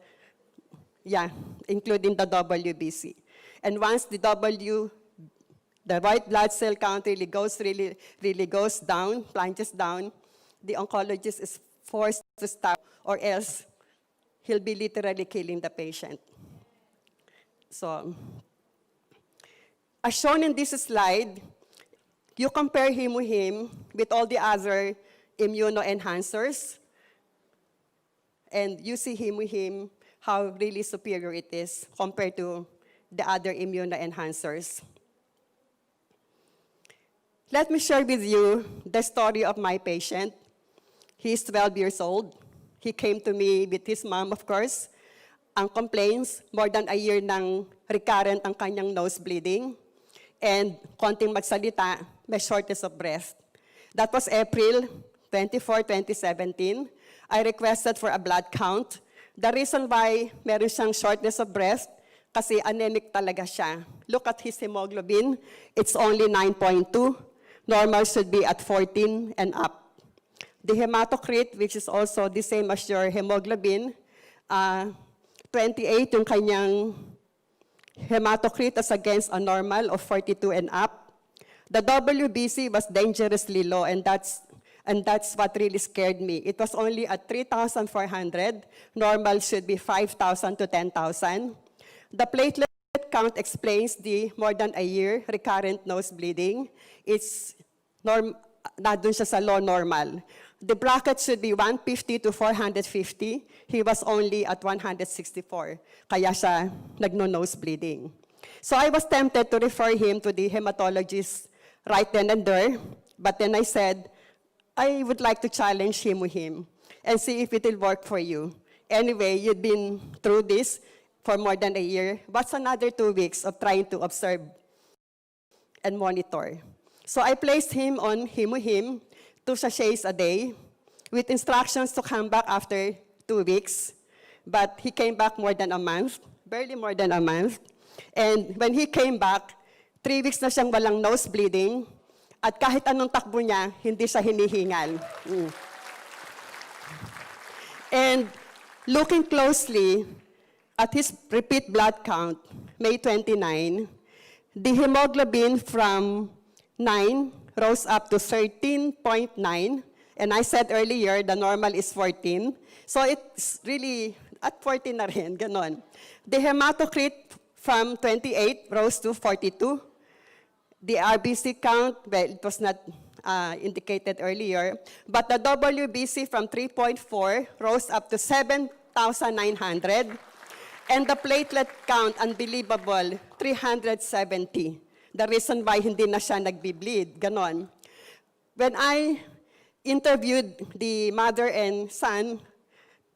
including the WBC. And once the white blood cell count really goes down, plunges down, the oncologist is forced to stop, or else he'll be literally killing the patient. So, as shown in this slide, you compare Himuhim with all the other immunoenhancers, and you see Himuhim, how really superior it is compared to the other immunoenhancers. Let me share with you the story of my patient. He's 12 years old. He came to me with his mom, of course. Ang complaints, more than a year nang recurrent ang kanyang nose bleeding, and konting magsalita, may shortness of breath. That was April 24, 2017. I requested for a blood count. The reason why meron siyang shortness of breath, kasi anemic talaga siya. Look at his hemoglobin. It's only 9.2. Normal should be at 14 and up. The hematocrit, which is also the same as your hemoglobin, 28 yung kanyang hematocrit as against a normal of 42 and up. The WBC was dangerously low, and that's what really scared me. It was only at 3,400. Normal should be 5,000 to 10,000. The platelet count explains the more than a year recurrent nose bleeding. It's nandun siya sa low normal. The bracket should be 150 to 450. He was only at 164. Kaya siya nagno-nose bleeding. So I was tempted to refer him to the hematologist right then and there. But then I said, I would like to challenge him with him and see if it will work for you. Anyway, you've been through this for more than a year. What's another 2 weeks of trying to observe and monitor? So I placed him on Him, 2 sachets a day, with instructions to come back after 2 weeks. But he came back more than a month, barely more than a month. And when he came back, 3 weeks na siyang walang nose bleeding, at kahit anong takbo niya, hindi siya hinihingal. And looking closely at his repeat blood count, May 29, the hemoglobin from 9 rose up to 13.9, and I said earlier, the normal is 14. So it's really at 14 na rin, ganon. The hematocrit from 28 rose to 42. The RBC count, well, it was not indicated earlier, but the WBC from 3.4 rose up to 7,900, and the platelet count, unbelievable, 370. The reason why hindi na siya nagbi-bleed, ganon. When I interviewed the mother and son,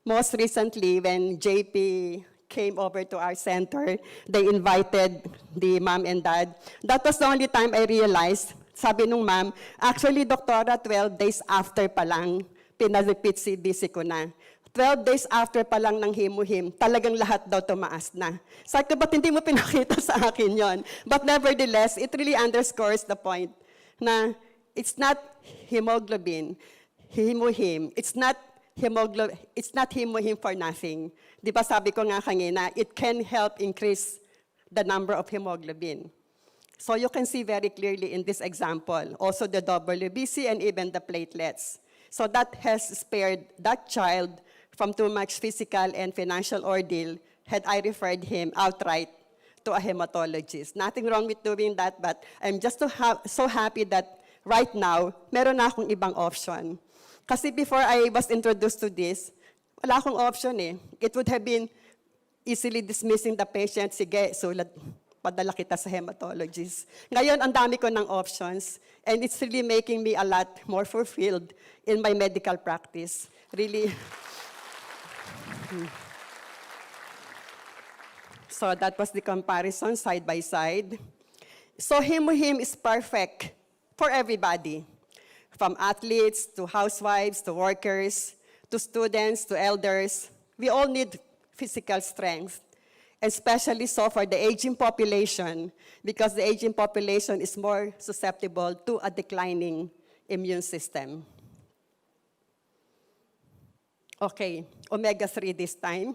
most recently when JP came over to our center, they invited the mom and dad. That was the only time I realized, sabi nung mom, actually, doktora, 12 days after pa lang, pinarepit CBC ko na. 12 days after pa lang ng himuhim, talagang lahat daw tumaas na. Sabi ko, ba't hindi mo pinakita sa akin yon? But nevertheless, it really underscores the point na it's not hemoglobin, himuhim. It's not himuhim for nothing. Di ba sabi ko nga kanina, it can help increase the number of hemoglobin. So you can see very clearly in this example, also the WBC and even the platelets. So that has spared that child from too much physical and financial ordeal had I referred him outright to a hematologist. Nothing wrong with doing that, but I'm just so happy that right now, meron na akong ibang option. Kasi before I was introduced to this, wala akong option eh. It would have been easily dismissing the patient, sige, sulat, padala kita sa hematologist. Ngayon, ang dami ko ng options, and it's really making me a lot more fulfilled in my medical practice. Really. So that was the comparison side by side. So Himuhim is perfect for everybody, from athletes to housewives to workers to students to elders. We all need physical strength, especially so for the aging population, because the aging population is more susceptible to a declining immune system. Okay, omega-3 this time.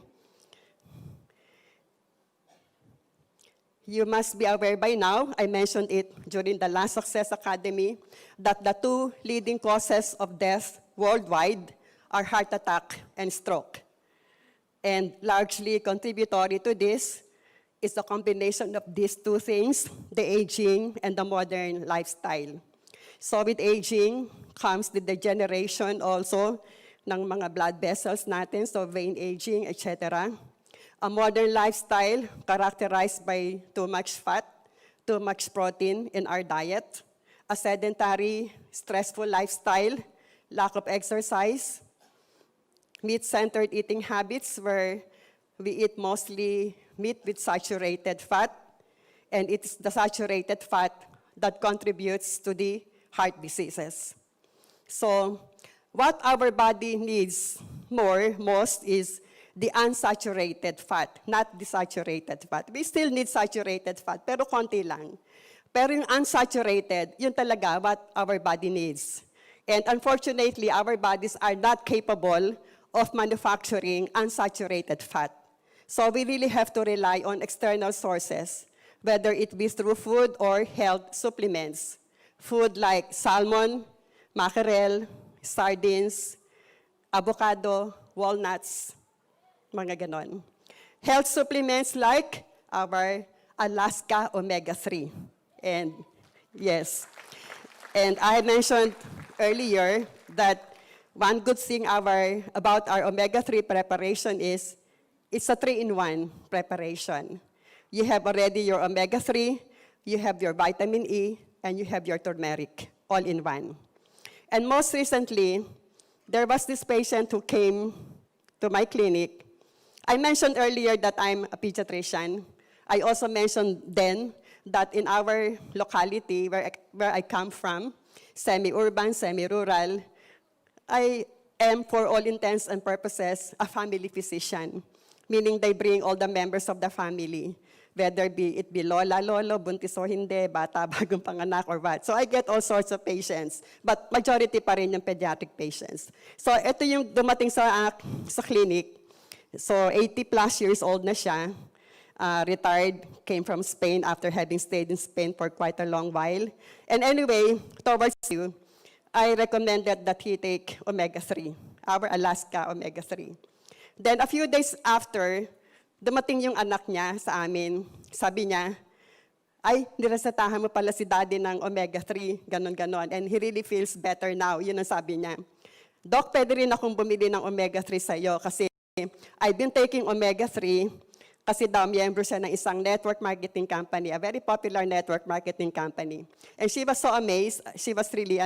You must be aware by now, I mentioned it during the last Success Academy, that the 2 leading causes of death worldwide are heart attack and stroke. And largely contributory to this is the combination of these 2 things, the aging and the modern lifestyle. So with aging comes the degeneration also ng mga blood vessels natin, so vein aging, etc. A modern lifestyle characterized by too much fat, too much protein in our diet, a sedentary, stressful lifestyle, lack of exercise, meat-centered eating habits where we eat mostly meat with saturated fat, and it's the saturated fat that contributes to the heart diseases. So what our body needs most is the unsaturated fat, not the saturated fat. We still need saturated fat, pero konti lang. Pero yung unsaturated, yun talaga what our body needs. And unfortunately, our bodies are not capable of manufacturing unsaturated fat. So we really have to rely on external sources, whether it be through food or health supplements. Food like salmon, mackerel, sardines, avocado, walnuts, mga ganon. Health supplements like our Alaska Omega-3. And yes, and I mentioned earlier that one good thing about our omega-3 preparation is it's a 3-in-1 preparation. You have already your omega-3, you have your vitamin E, and you have your turmeric, all in one. And most recently, there was this patient who came to my clinic. I mentioned earlier that I'm a pediatrician. I also mentioned then that in our locality, where I come from, semi-urban, semi-rural, I am, for all intents and purposes, a family physician, meaning they bring all the members of the family, whether it be lola, lolo, buntis o hindi, bata, bagong panganak, or what. So I get all sorts of patients, but majority pa rin yung pediatric patients. So ito yung dumating sa clinic. So 80 plus years old na siya, retired, came from Spain after having stayed in Spain for quite a long while. And anyway, towards you, I recommended that he take omega-3, our Alaska omega-3. Then a few days after, dumating yung anak niya sa amin. Sabi niya, ay, niresetahan mo pala si daddy ng omega-3, ganon-ganon. And he really feels better now. Yun ang sabi niya. Doc, pwede rin akong bumili ng omega-3 sa iyo kasi I've been taking omega-3 kasi daw miyembro siya ng isang network marketing company, a very popular network marketing company. And she was so amazed. She was really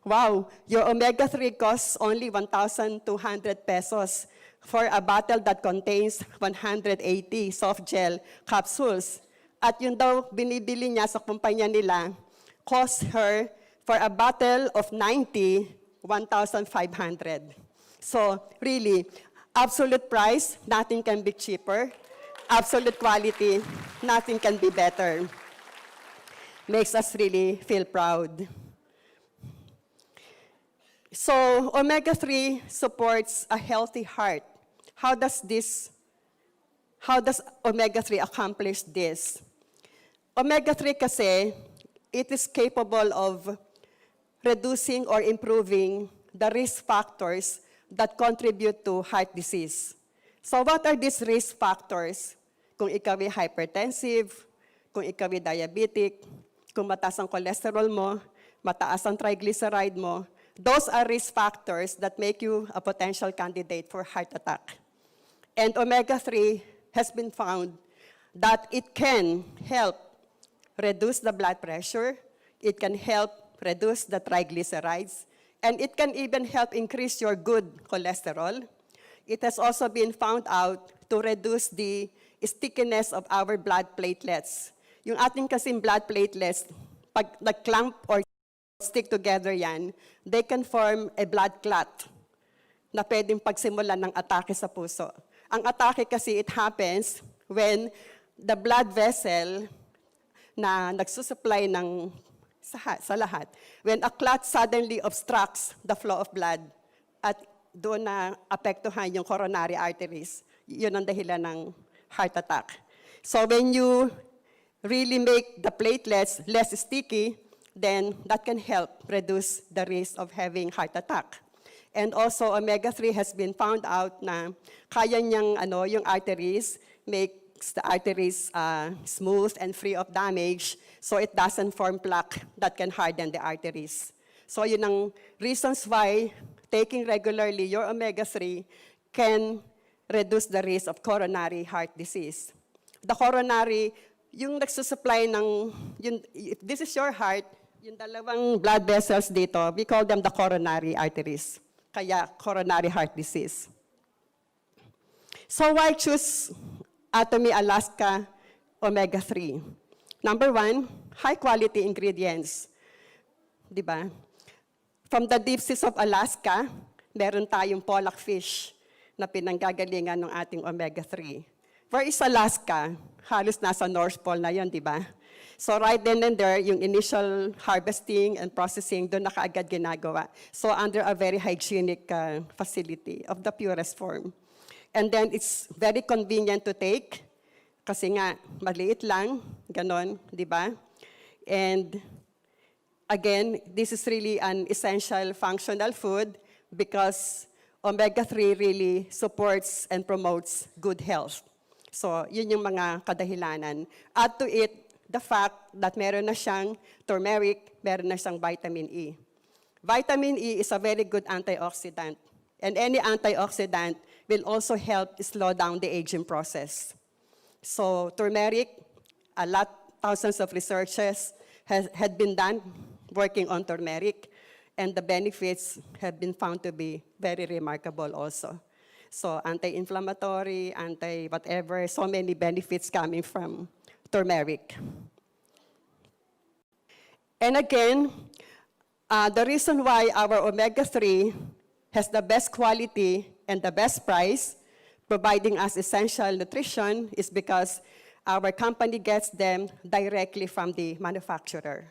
wow, your omega-3 costs only 1,200 pesos for a bottle that contains 180 soft gel capsules. At yun daw binibili niya sa kumpanya nila, cost her for a bottle of 90, 1,500. So really, absolute price, nothing can be cheaper. Absolute quality, nothing can be better. Makes us really feel proud. So omega-3 supports a healthy heart. How does omega-3 accomplish this? Omega-3 kasi, it is capable of reducing or improving the risk factors that contribute to heart disease. So what are these risk factors? Kung ikaw ay hypertensive, kung ikaw ay diabetic, kung mataas ang cholesterol mo, mataas ang triglyceride mo, those are risk factors that make you a potential candidate for heart attack. And omega-3 has been found that it can help reduce the blood pressure, it can help reduce the triglycerides, and it can even help increase your good cholesterol. It has also been found out to reduce the stickiness of our blood platelets. Yung ating kasing blood platelets, pag nag-clump or stick together yan, they can form a blood clot na pwedeng pagsimulan ng atake sa puso. Ang atake kasi, it happens when the blood vessel na nagsusupply ng sa lahat, when a clot suddenly obstructs the flow of blood at doon na apektuhan yung coronary arteries, yun ang dahilan ng heart attack. So when you really make the platelets less sticky, then that can help reduce the risk of having heart attack. And also, omega-3 has been found out na kaya niyang yung arteries, makes the arteries smooth and free of damage, so it doesn't form plaque that can harden the arteries. So yun ang reasons why taking regularly your omega-3 can reduce the risk of coronary heart disease. The coronary, yung nagsusupply if this is your heart, yung dalawang blood vessels dito, we call them the coronary arteries. Kaya coronary heart disease. So why choose ATOMY Alaska Omega-3? Number one, high quality ingredients. Diba? From the deep seas of Alaska, meron tayong pollock fish na pinanggagalingan ng ating omega-3. Where is Alaska? Halos nasa North Pole na yon, di ba? So right then and there, yung initial harvesting and processing, doon na kaagad ginagawa. So under a very hygienic facility of the purest form. And then it's very convenient to take, kasi nga, maliit lang, ganon, di ba? And again, this is really an essential functional food because omega-3 really supports and promotes good health. So, yun yung mga kadahilanan. Add to it the fact that meron na siyang turmeric, meron na siyang vitamin E. Vitamin E is a very good antioxidant. And any antioxidant will also help slow down the aging process. So, turmeric, thousands of researchers had been done working on turmeric, and the benefits have been found to be very remarkable also. So anti-inflammatory, anti-whatever, so many benefits coming from turmeric. And again, the reason why our omega-3 has the best quality and the best price, providing us essential nutrition, is because our company gets them directly from the manufacturer.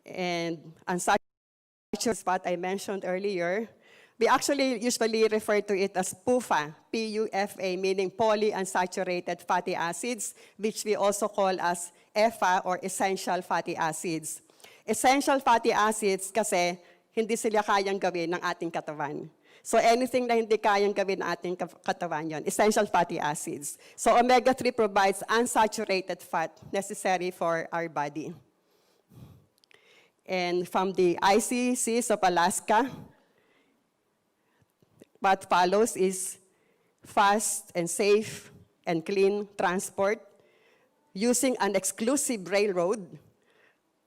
And unsaturated fat I mentioned earlier, we actually usually refer to it as PUFA, P-U-F-A, meaning polyunsaturated fatty acids, which we also call as EFA or essential fatty acids. Essential fatty acids kasi hindi sila kayang gawin ng ating katawan. So anything na hindi kayang gawin ng ating katawan yon, essential fatty acids. So omega-3 provides unsaturated fat necessary for our body. And from the icy seas of Alaska, what follows is fast and safe and clean transport using an exclusive railroad,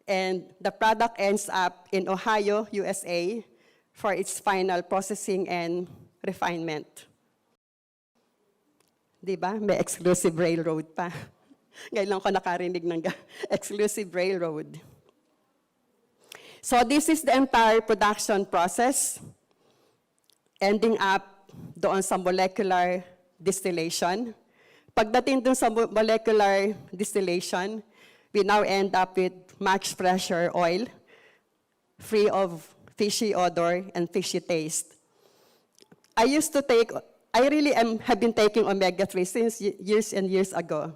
and the product ends up in Ohio, USA, for its final processing and refinement. Diba? May exclusive railroad pa. Ngayon ko nakarinig ng exclusive railroad. So this is the entire production process, ending up doon sa molecular distillation. Pagdating doon sa molecular distillation, we now end up with much fresher oil, free of fishy odor and fishy taste. I really have been taking omega-3 since years and years ago.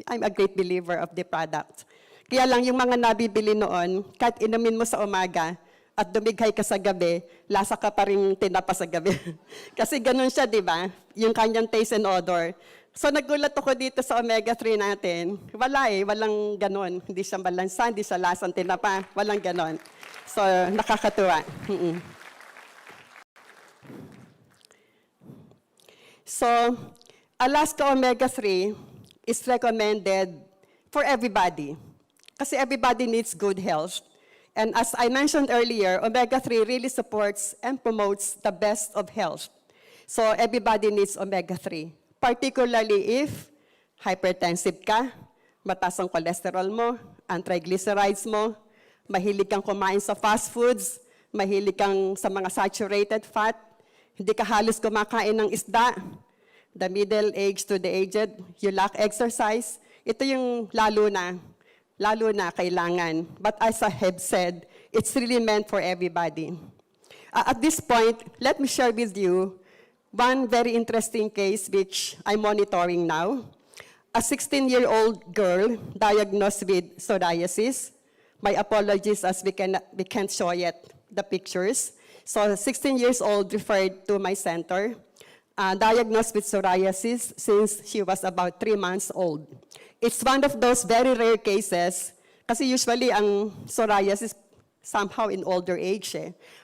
I'm a great believer of the product. Kaya lang yung mga nabibili noon, kahit inumin mo sa umaga at dumighay ka sa gabi, lasa ka pa rin tinapa sa gabi. Kasi ganun siya, di ba? Yung kanyang taste and odor. So nagulat ako dito sa omega-3 natin. Walang ganun. Hindi siya balansa, hindi siya lasang tinapa, walang ganun. So nakakatuwa. So Alaska omega-3 is recommended for everybody. Kasi everybody needs good health. And as I mentioned earlier, omega-3 really supports and promotes the best of health. So everybody needs omega-3, particularly if hypertensive ka, mataas ang cholesterol mo, ang triglycerides mo, mahilig kang kumain sa fast foods, mahilig kang sa mga saturated fat, hindi ka halos kumakain ng isda, the middle age to the aged, you lack exercise, ito yung lalo na kailangan. But as I have said, it's really meant for everybody. At this point, let me share with you one very interesting case which I'm monitoring now. A 16-year-old girl diagnosed with psoriasis. My apologies as we can't show yet the pictures. So 16 years old referred to my center, diagnosed with psoriasis since she was about 3 months old. It's one of those very rare cases, kasi usually ang psoriasis somehow in older age.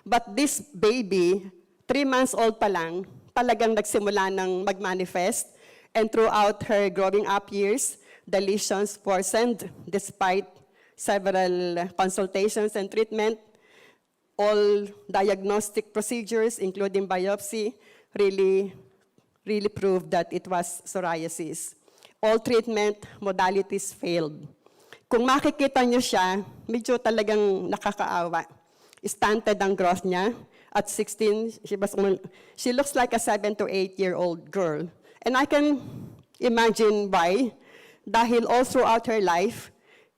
But this baby, 3 months old pa lang, talagang nagsimula ng mag-manifest, and throughout her growing up years, the lesions worsened despite several consultations and treatment. All diagnostic procedures, including biopsy, really proved that it was psoriasis. All treatment modalities failed. Kung makikita niyo siya, medyo talagang nakakaawa. Stunted ang growth niya. At 16, she looks like a 7 to 8-year-old girl. And I can imagine why. Dahil all throughout her life,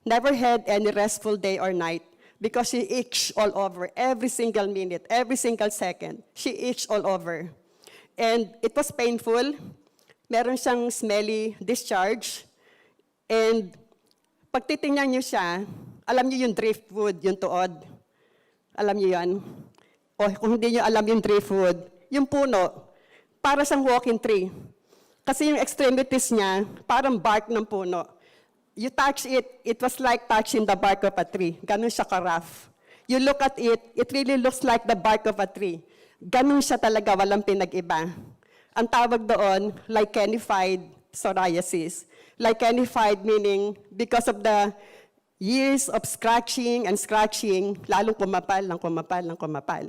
never had any restful day or night because she itched all over every single minute, every single second. She itched all over. And it was painful. Meron siyang smelly discharge. And pag titingnan niyo siya, alam niyo yung driftwood, yung tuod. Alam niyo yan? O kung hindi niyo alam yung driftwood, yung puno, para siyang walking tree. Kasi yung extremities niya, parang bark ng puno. You touch it, it was like touching the bark of a tree. Ganun siya ka-rough. You look at it, it really looks like the bark of a tree. Ganun siya talaga, walang pinag-iba. Ang tawag doon, lichenified psoriasis. Lichenified meaning because of the years of scratching and scratching, lalong kumapal ng kumapal ng kumapal.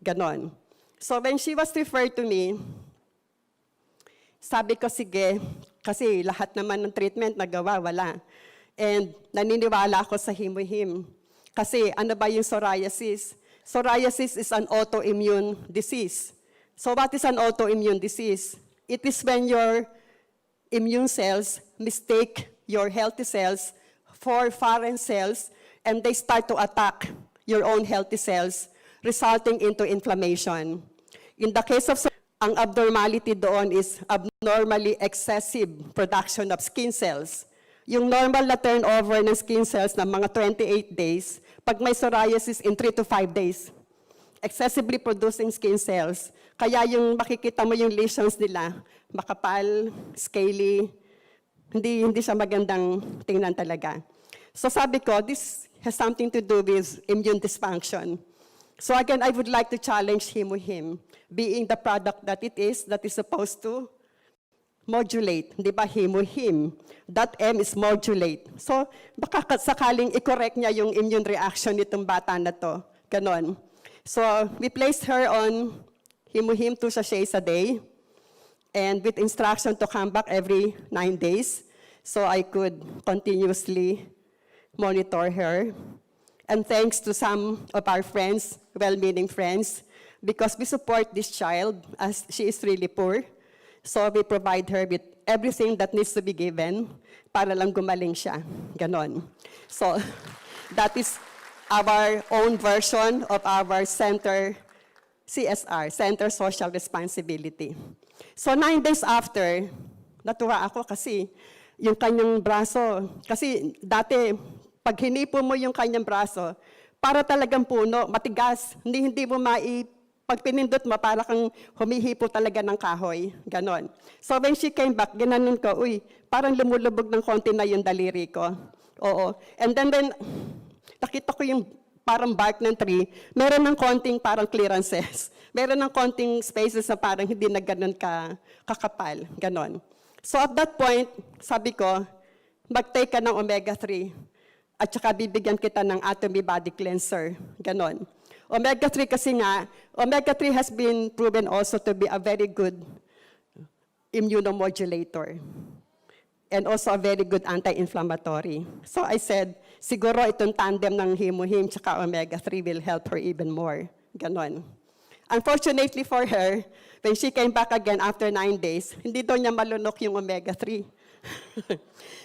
Ganon. So when she was referred to me, sabi ko, sige, kasi lahat naman ng treatment nagawa, wala. And naniniwala ako sa himo-him. Kasi ano ba yung psoriasis? Psoriasis is an autoimmune disease. So what is an autoimmune disease? It is when your immune cells mistake your healthy cells for foreign cells and they start to attack your own healthy cells, resulting into inflammation. In the case of ang abnormality doon is abnormally excessive production of skin cells. Yung normal na turnover ng skin cells na mga 28 days, pag may psoriasis in 3 to 5 days. Excessively producing skin cells. Kaya yung makikita mo yung lesions nila, makapal, scaly, hindi siya magandang tingnan talaga. So sabi ko, this has something to do with immune dysfunction. So again, I would like to challenge him, being the product that is supposed to modulate. Di ba, him. That M is modulate. So baka sakaling i-correct niya yung immune reaction nitong bata na to. Ganon. So we placed her on him 2 sachets a day and with instruction to come back every 9 days so I could continuously monitor her. And thanks to some of our friends, well-meaning friends, because we support this child as she is really poor. So we provide her with everything that needs to be given para lang gumaling siya. Ganon. So that is our own version of our center, CSR, Center Social Responsibility. So 9 days after, natuwa ako kasi yung kanyang braso, kasi dati, pag hinipo mo yung kanyang braso, para talagang puno, matigas. Hindi mo pag pinindot mo, para kang humihipo talaga ng kahoy. Ganon. So when she came back, ginanon ko, parang lumulubog ng konti na yung daliri ko. Oo. And then nakita ko yung parang bark ng tree, meron ng konting parang clearances. Meron ng konting spaces na parang hindi na ganon kakapal. Ganon. So at that point, sabi ko, mag-take ka ng omega-3. At saka bibigyan kita ng ATOMY body cleanser. Ganon. Omega-3 kasi nga, omega-3 has been proven also to be a very good immunomodulator. And also a very good anti-inflammatory. So I said, siguro itong tandem ng himo-him tsaka omega-3 will help her even more. Ganon. Unfortunately for her, when she came back again after 9 days, hindi daw niya malunok yung omega-3.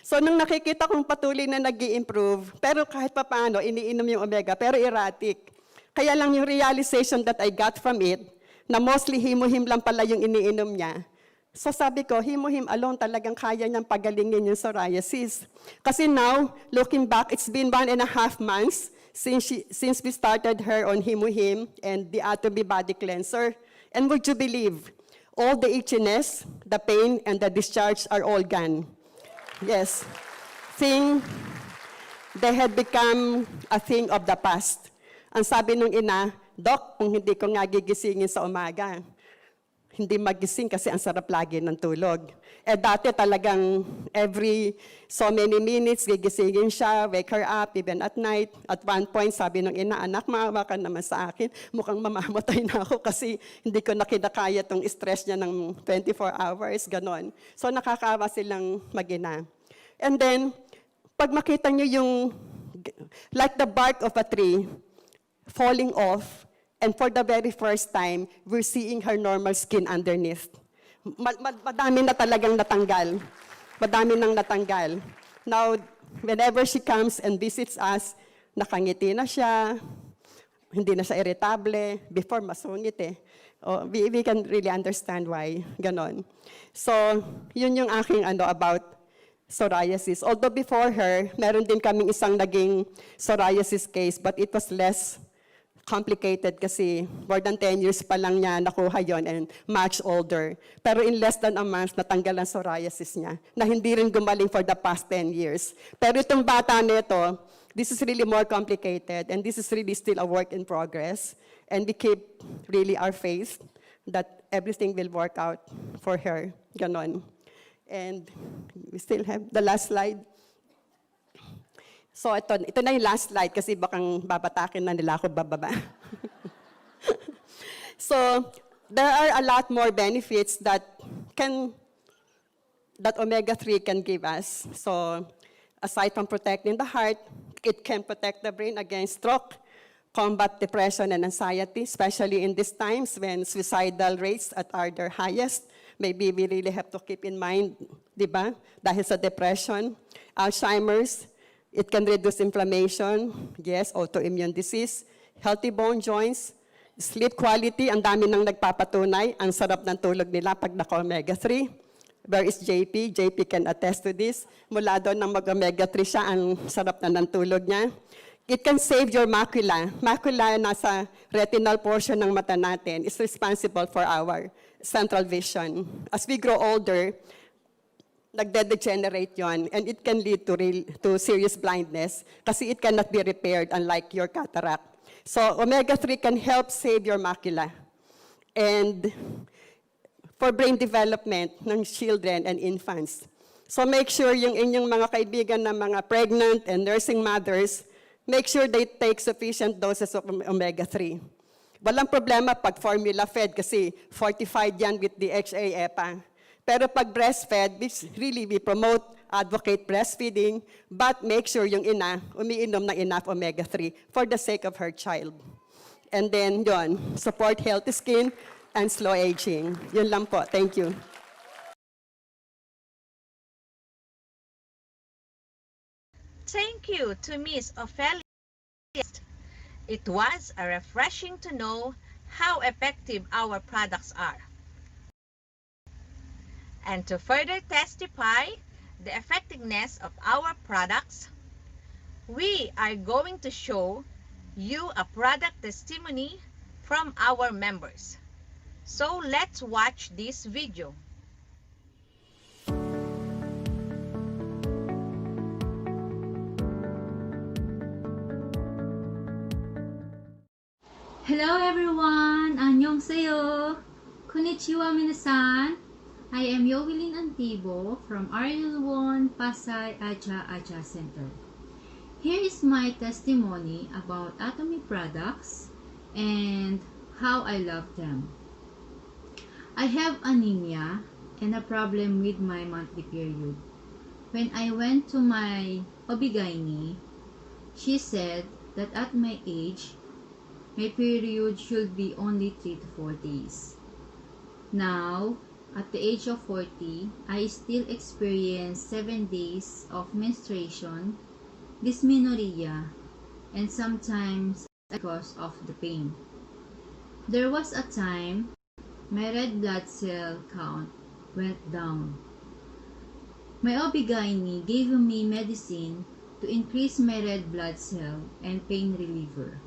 So nung nakikita kong patuloy na nag-i-improve, pero kahit pa paano, iniinom yung omega, pero erratic. Kaya lang yung realization that I got from it, na mostly himo-him lang pala yung iniinom niya. So sabi ko, himo-him alone talagang kaya niyang pagalingin yung psoriasis. Kasi now, looking back, it's been 1.5 months since we started her on himo-him and the ATOMY body cleanser. And would you believe, all the itchiness, the pain, and the discharge are all gone. Yes. They had become a thing of the past. Ang sabi nung ina, Doc, kung hindi ko nga gigisingin sa umaga, hindi magising kasi ang sarap lagi ng tulog. Eh dati talagang every so many minutes, gigisingin siya, wake her up, even at night. At one point, sabi nung ina, anak, maawa ka naman sa akin. Mukhang mamamatay na ako kasi hindi ko na kinakaya tong stress niya ng 24 hours, ganon. So nakakaawa silang mag-ina. And then, pag makita niyo yung, like the bark of a tree, falling off, And for the very first time, we're seeing her normal skin underneath. Madami na talagang natanggal. Madami nang natanggal. Now, whenever she comes and visits us, nakangiti na siya, hindi na siya irritable. Before, masungit eh. Oh, we can really understand why, ganon. So, yun yung aking about psoriasis. Although before her, meron din kaming isang naging psoriasis case, but it was less complicated kasi more than 10 years pa lang niya nakuha yon and much older. Pero in less than a month, natanggal ang psoriasis niya na hindi rin gumaling for the past 10 years. Pero itong bata nito, this is really more complicated and this is really still a work in progress. And we keep really our faith that everything will work out for her. Ganon. And we still have the last slide. So ito na yung last slide kasi bakang babatakin na nila ako bababa. So there are a lot more benefits that omega-3 can give us. So aside from protecting the heart, it can protect the brain against stroke, combat depression and anxiety, especially in these times when suicidal rates are their highest. Maybe we really have to keep in mind, di ba? Dahil sa depression, Alzheimer's, it can reduce inflammation, yes, autoimmune disease, healthy bone joints, sleep quality, ang dami nang nagpapatunay, ang sarap ng tulog nila pag naka-omega-3. Where is JP? JP can attest to this. Mula doon nang mag-omega-3 siya, ang sarap na ng tulog niya. It can save your macula. Macula nasa retinal portion ng mata natin is responsible for our central vision. As we grow older, nagde-degenerate yon, and it can lead to serious blindness kasi it cannot be repaired unlike your cataract. So omega-3 can help save your macula. And for brain development ng children and infants. So make sure yung inyong mga kaibigan na mga pregnant and nursing mothers, make sure they take sufficient doses of omega-3. Walang problema pag formula fed kasi fortified yan with DHA, EPA. Pero pag breastfed, we promote, advocate breastfeeding, but make sure yung ina umiinom ng enough omega-3 for the sake of her child. And then support healthy skin and slow aging. Yun lang po. Thank you. Thank you to Miss Ophelia. It was refreshing to know how effective our products are. And to further testify the effectiveness of our products, we are going to show you a product testimony from our members. So let's watch this video. Hello everyone! Annyeonghaseyo! Konnichiwa minasan! I am Yowilin Antibo from Ariul 1 Pasay Aja Center. Here is my testimony about ATOMY products and how I love them. I have anemia and a problem with my monthly period. When I went to my OB/GYN, she said that at my age, my period should be only 3 to 4 days. Now, at the age of 40, I still experience 7 days of menstruation, dysmenorrhea, and sometimes because of the pain. There was a time my red blood cell count went down. My OB/GYN gave me medicine to increase my red blood cell and pain reliever.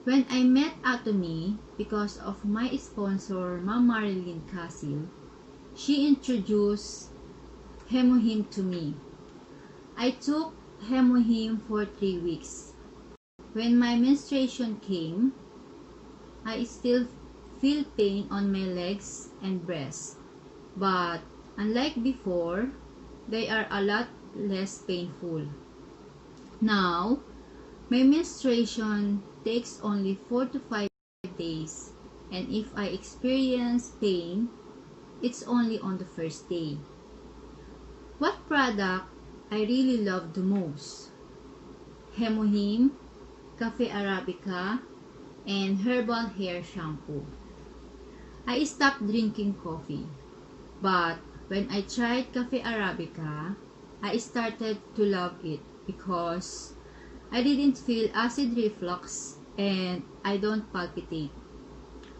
When I met ATOMY, because of my sponsor, Ma'am Marilyn Casil, she introduced Hemohim to me. I took Hemohim for 3 weeks. When my menstruation came, I still feel pain on my legs and breast, but unlike before, they are a lot less painful. Now, my menstruation takes only 4 to 5 days, and if I experience pain, it's only on the first day. What product I really love the most? Hemohim, Cafe Arabica, and herbal hair shampoo. I stopped drinking coffee, but when I tried Cafe Arabica, I started to love it because I didn't feel acid reflux and I don't palpitate.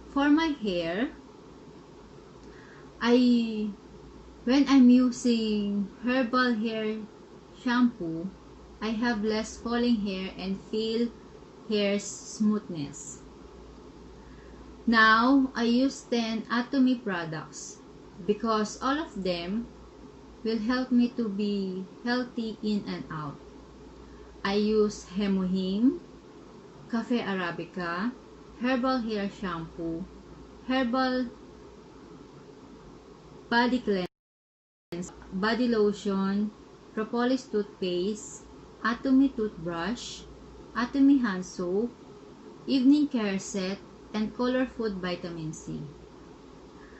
For my hair, I when I'm using herbal hair shampoo, I have less falling hair and feel hair's smoothness. Now, I use 10 ATOMY products because all of them will help me to be healthy in and out. I use Hemohim, Cafe Arabica, herbal hair shampoo, herbal body cleanse, body lotion, propolis toothpaste, ATOMY toothbrush, ATOMY hand soap, evening care set, and color food vitamin C.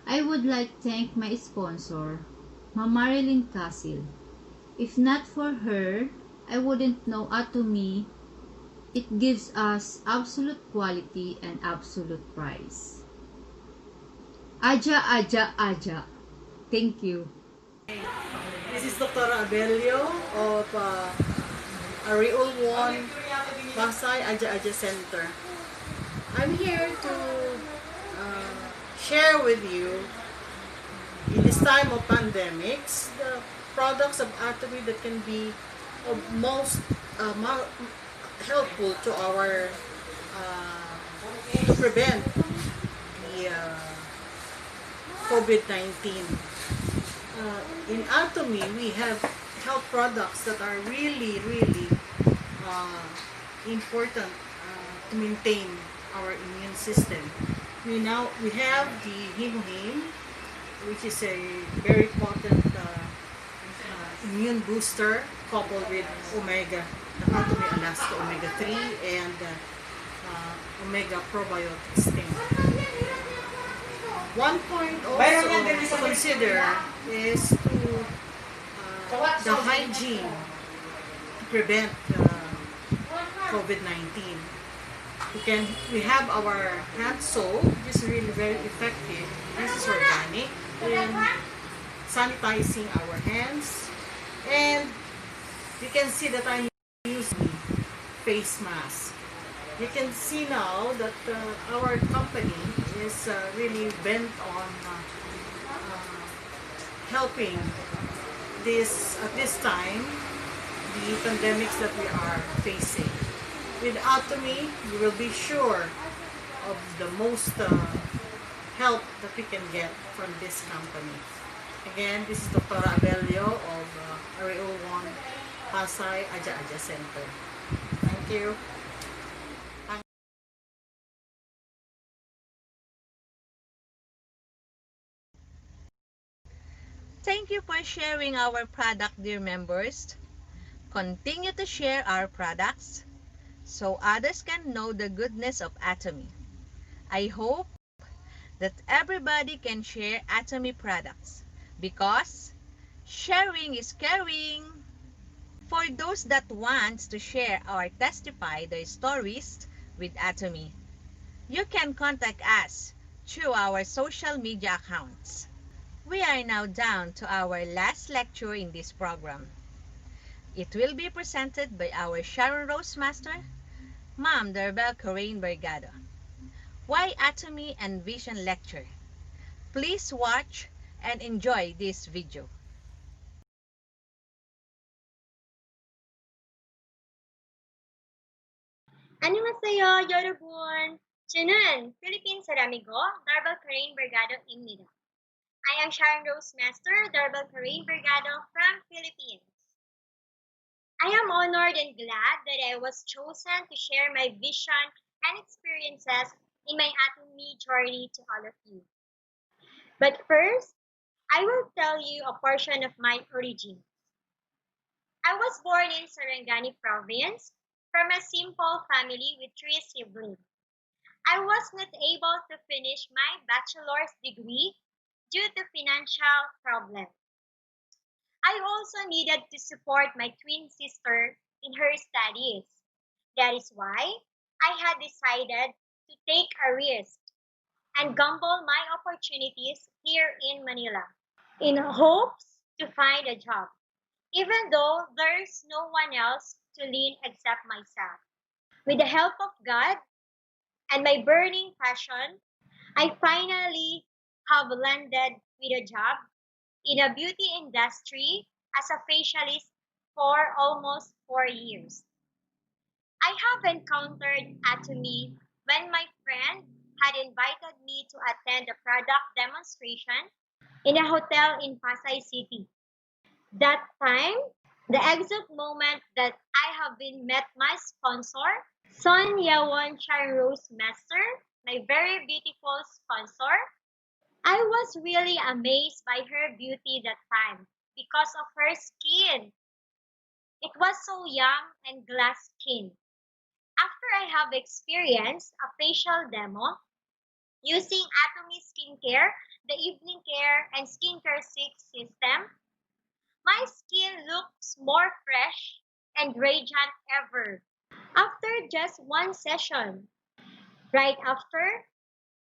I would like to thank my sponsor, Ma Marilyn Cassil. If not for her, I wouldn't know ATOMY. It gives us absolute quality and absolute price. Aja, aja, aja. Thank you. This is Dr. Abelio of Ariul 1 Pasay Aja Aja Center. I'm here to share with you, in this time of pandemics, the products of ATOMY that can be of most helpful to our to prevent the COVID-19. In ATOMY, we have health products that are really, really important to maintain our immune system. We have the Hemohim, which is a very potent immune booster coupled with Omega, the ATOMY Alaska Omega 3 and Omega Probiotic Stain. One point also to consider is the hygiene to prevent COVID-19. We have our hand soap, which is really very effective. This is organic in sanitizing our hands, and you can see that I'm using face mask. You can see now that our company is really bent on helping at this time the pandemics that we are facing. With ATOMY, you will be sure of the most help that we can get from this company. Again, this is Dr. Abelio of Ariul 1 Pasay Aja Aja Center. Thank you. Thank you for sharing our product, dear members. Continue to share our products so others can know the goodness of ATOMY. I hope that everybody can share ATOMY products because sharing is caring. For those that want to share or testify their stories with ATOMY, you can contact us through our social media accounts. We are now down to our last lecture in this program. It will be presented by our Sharon Rose Master, Ma'am Darbel Corain Bergado. Why ATOMY and Vision Lecture? Please watch and enjoy this video. 안녕하세요, 여러분. 저는 필리핀 사람이고 Darbel Corain Bergado입니다. I am Sharon Rose Master Darbel Corain Bergado from Philippines. I am honored and glad that I was chosen to share my vision and experiences in my ATOMY journey to all of you. But first, I will tell you a portion of my origins. I was born in Sarangani province from a simple family with 3 siblings. I was not able to finish my bachelor's degree due to financial problems. I also needed to support my twin sister in her studies. That is why I had decided to take a risk and gamble my opportunities here in Manila in hopes to find a job, even though there's no one else to lean except myself. With the help of God and my burning passion, I finally have landed with a job in a beauty industry as a facialist for almost 4 years. I have encountered Atomy when my friend had invited me to attend a product demonstration in a hotel in Pasay City. That time, the exact moment that I have been met my sponsor, Son Yawon Rose Master, my very beautiful sponsor, I was really amazed by her beauty that time because of her skin. It was so young and glass skin. After I have experienced a facial demo using Atomy Skincare, the evening care and skincare six system, my skin looks more fresh and radiant ever. After just one session, right after,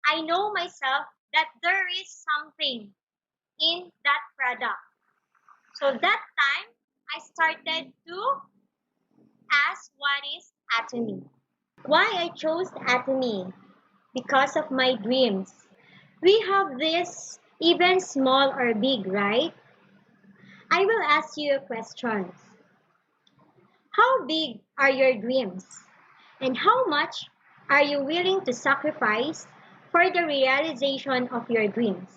I know myself that there is something in that product. So that time, I started to ask what is Atomy. Why I chose Atomy? Because of my dreams. We have this even small or big, right? I will ask you questions. How big are your dreams? And how much are you willing to sacrifice for the realization of your dreams?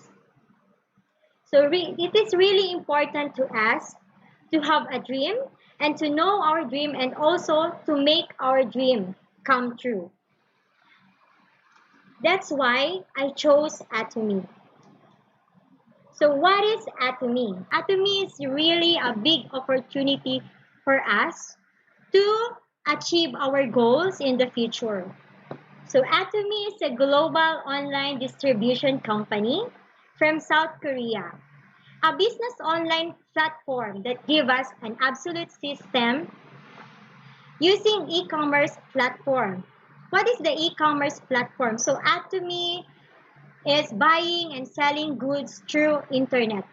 So it is really important to us to have a dream and to know our dream and also to make our dream come true. That's why I chose Atomy. So what is Atomy? Atomy is really a big opportunity for us to achieve our goals in the future. So Atomy is a global online distribution company from South Korea, a business online platform that gives us an absolute system using e-commerce platform. What is the e-commerce platform? So Atomy is buying and selling goods through internet.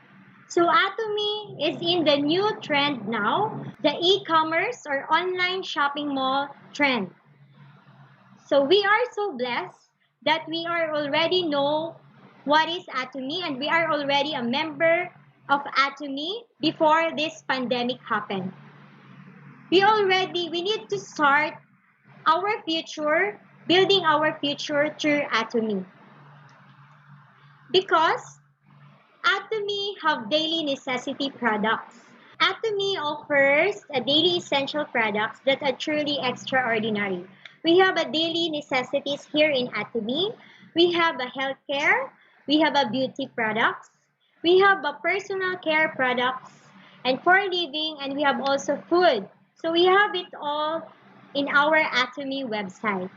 So Atomy is in the new trend now, the e-commerce or online shopping mall trend. So we are so blessed that we are already know what is Atomy and we are already a member of Atomy before this pandemic happened. We need to start our future, building our future through Atomy. Because Atomy have daily necessity products. Atomy offers a daily essential products that are truly extraordinary. We have a daily necessities here in Atomy. We have a healthcare. We have a beauty products. We have a personal care products and for living, and we have also food. So we have it all in our Atomy website.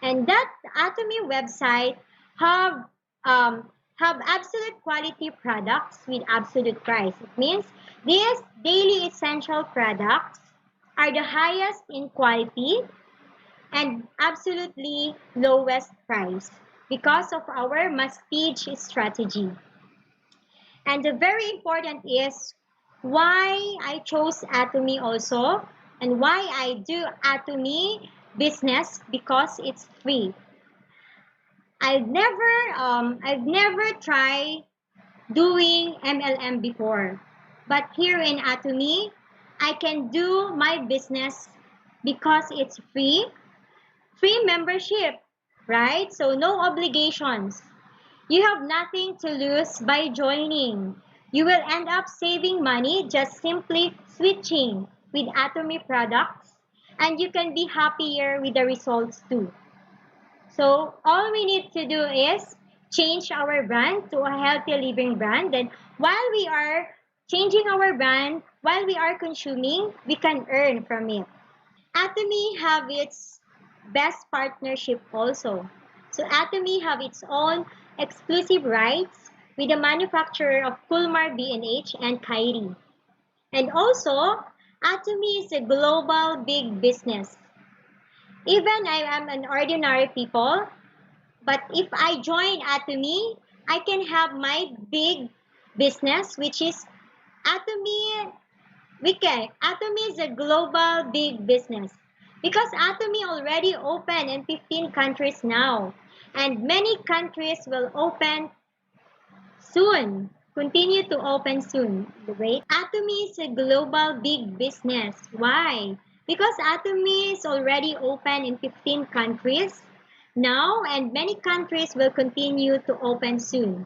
And that Atomy website have have absolute quality products with absolute price. It means these daily essential products are the highest in quality and absolutely lowest price because of our prestige strategy. And the very important is why I chose Atomy also and why I do Atomy business because it's free. I've never tried doing MLM before, but here in Atomy, I can do my business because it's free membership, right? So no obligations. You have nothing to lose by joining. You will end up saving money just simply switching with Atomy products, and you can be happier with the results too. So all we need to do is change our brand to a healthy living brand. Then while we are changing our brand, while we are consuming, we can earn from it. Atomy have its best partnership also. So Atomy have its own exclusive rights with the manufacturer of Coolmar B&H and Kyrie. And also, Atomy is a global big business. Even I am an ordinary people, But if I join Atomy, I can have my big business, which is Atomy. Atomy is a global big business because Atomy already open in 15 countries now, and many countries will open soon. Continue to open soon. Wait, Atomy is a global big business. Why? Because Atomy is already open in 15 countries now, and many countries will continue to open soon.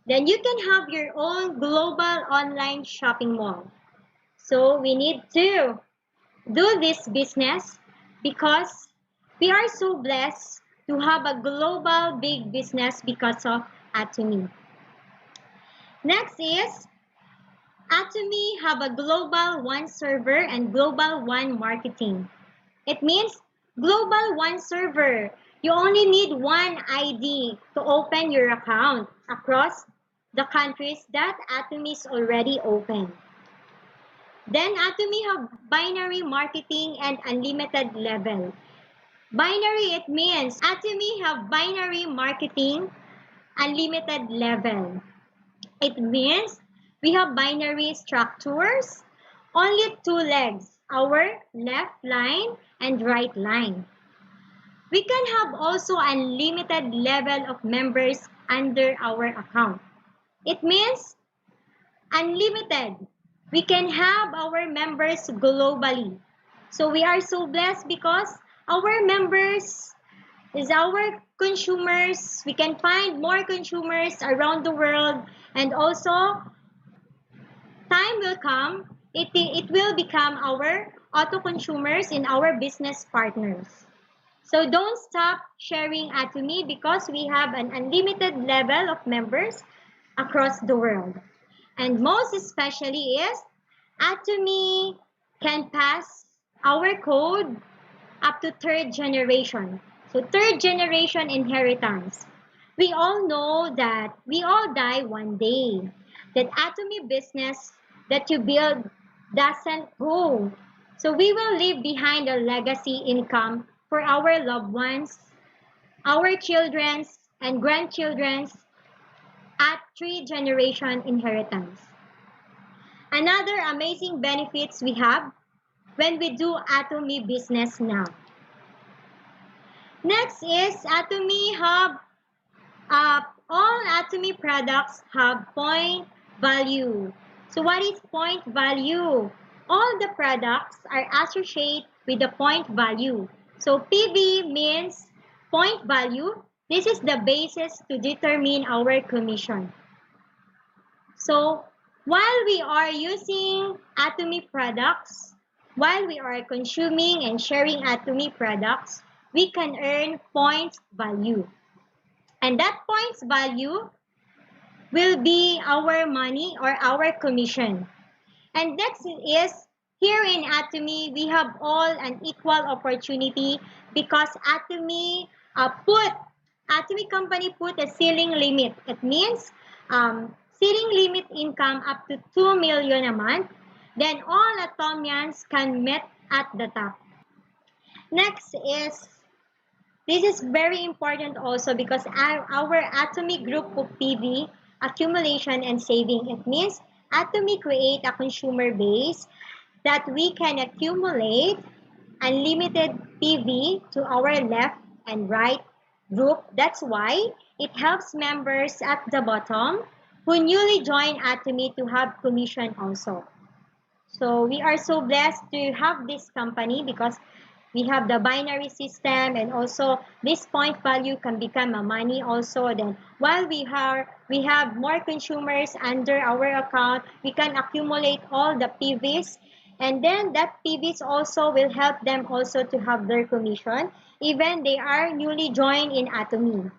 Then you can have your own global online shopping mall. So we need to do this business because we are so blessed to have a global big business because of Atomy. Next is Atomy have a global one server and global one marketing. It means global one server. You only need one ID to open your account across the countries that Atomy is already open. Then Atomy have binary marketing and unlimited level. Binary, it means Atomy have binary marketing, unlimited level. It means we have binary structures, only two legs, our left line and right line. We can have also unlimited level of members under our account. It means unlimited. We can have our members globally. So we are so blessed because our members is our consumers. We can find more consumers around the world, and also time will come, it will become our auto consumers and our business partners. So don't stop sharing Atomy because we have an unlimited level of members across the world. And most especially is Atomy can pass our code up to third generation. So third generation inheritance. We all know that we all die one day. That Atomy business that you build doesn't go. So we will leave behind a legacy income for our loved ones, our children's and grandchildren's at 3 generation inheritance. Another amazing benefits we have when we do Atomy business now. Next is Atomy have all Atomy products have point value. So what is point value? All the products are associated with the point value. So PV means point value. This is the basis to determine our commission. So while we are using Atomy products, while we are consuming and sharing Atomy products, we can earn points value. And that points value will be our money or our commission. And next is, here in Atomy, we have all an equal opportunity because Atomy company put a ceiling limit. It means ceiling limit income up to 2 million a month. Then all Atomians can meet at the top. Next is, this is very important also because our Atomy group of PV accumulation and saving. It means Atomy create a consumer base that we can accumulate unlimited PV to our left and right group. That's why it helps members at the bottom who newly join Atomy to have commission also. So we are so blessed to have this company because we have the binary system, and also this point value can become a money also. Then while we have more consumers under our account, we can accumulate all the PVs, and then that PVs also will help them also to have their commission even they are newly joined in Atomy.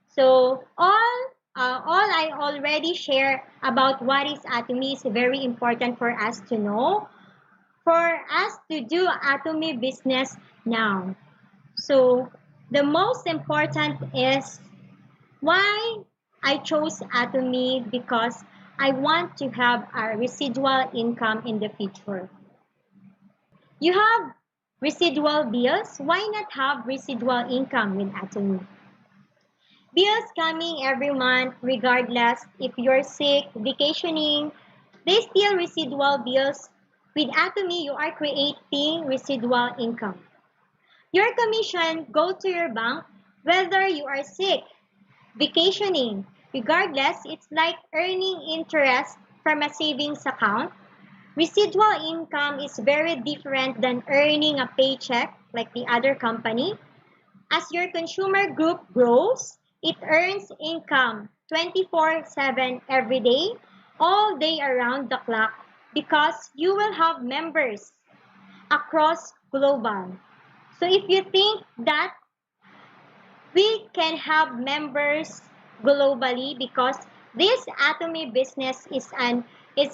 So all I already share about what is Atomy is very important for us to know, for us to do Atomy business now. So the most important is why I chose Atomy, because I want to have a residual income in the future. You have residual bills, why not have residual income with Atomy? Bills coming every month, regardless if you're sick, vacationing, they still residual bills. With Atomy, you are creating residual income. Your commission go to your bank whether you are sick, vacationing. Regardless, it's like earning interest from a savings account. Residual income is very different than earning a paycheck like the other company. As your consumer group grows, it earns income 24/7 every day, all day around the clock because you will have members across global. So if you think that we can have members globally because this Atomy business is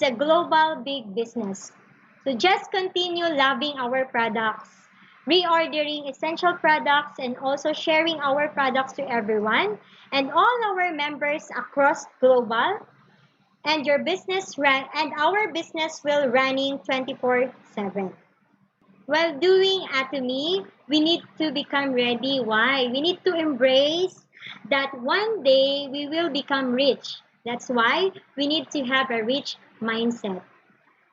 a global big business. So just continue loving our products, reordering essential products, and also sharing our products to everyone and all our members across global. And your business and our business will running 24/7. While doing Atomy, we need to become ready. Why? We need to embrace that one day we will become rich. That's why we need to have a rich mindset.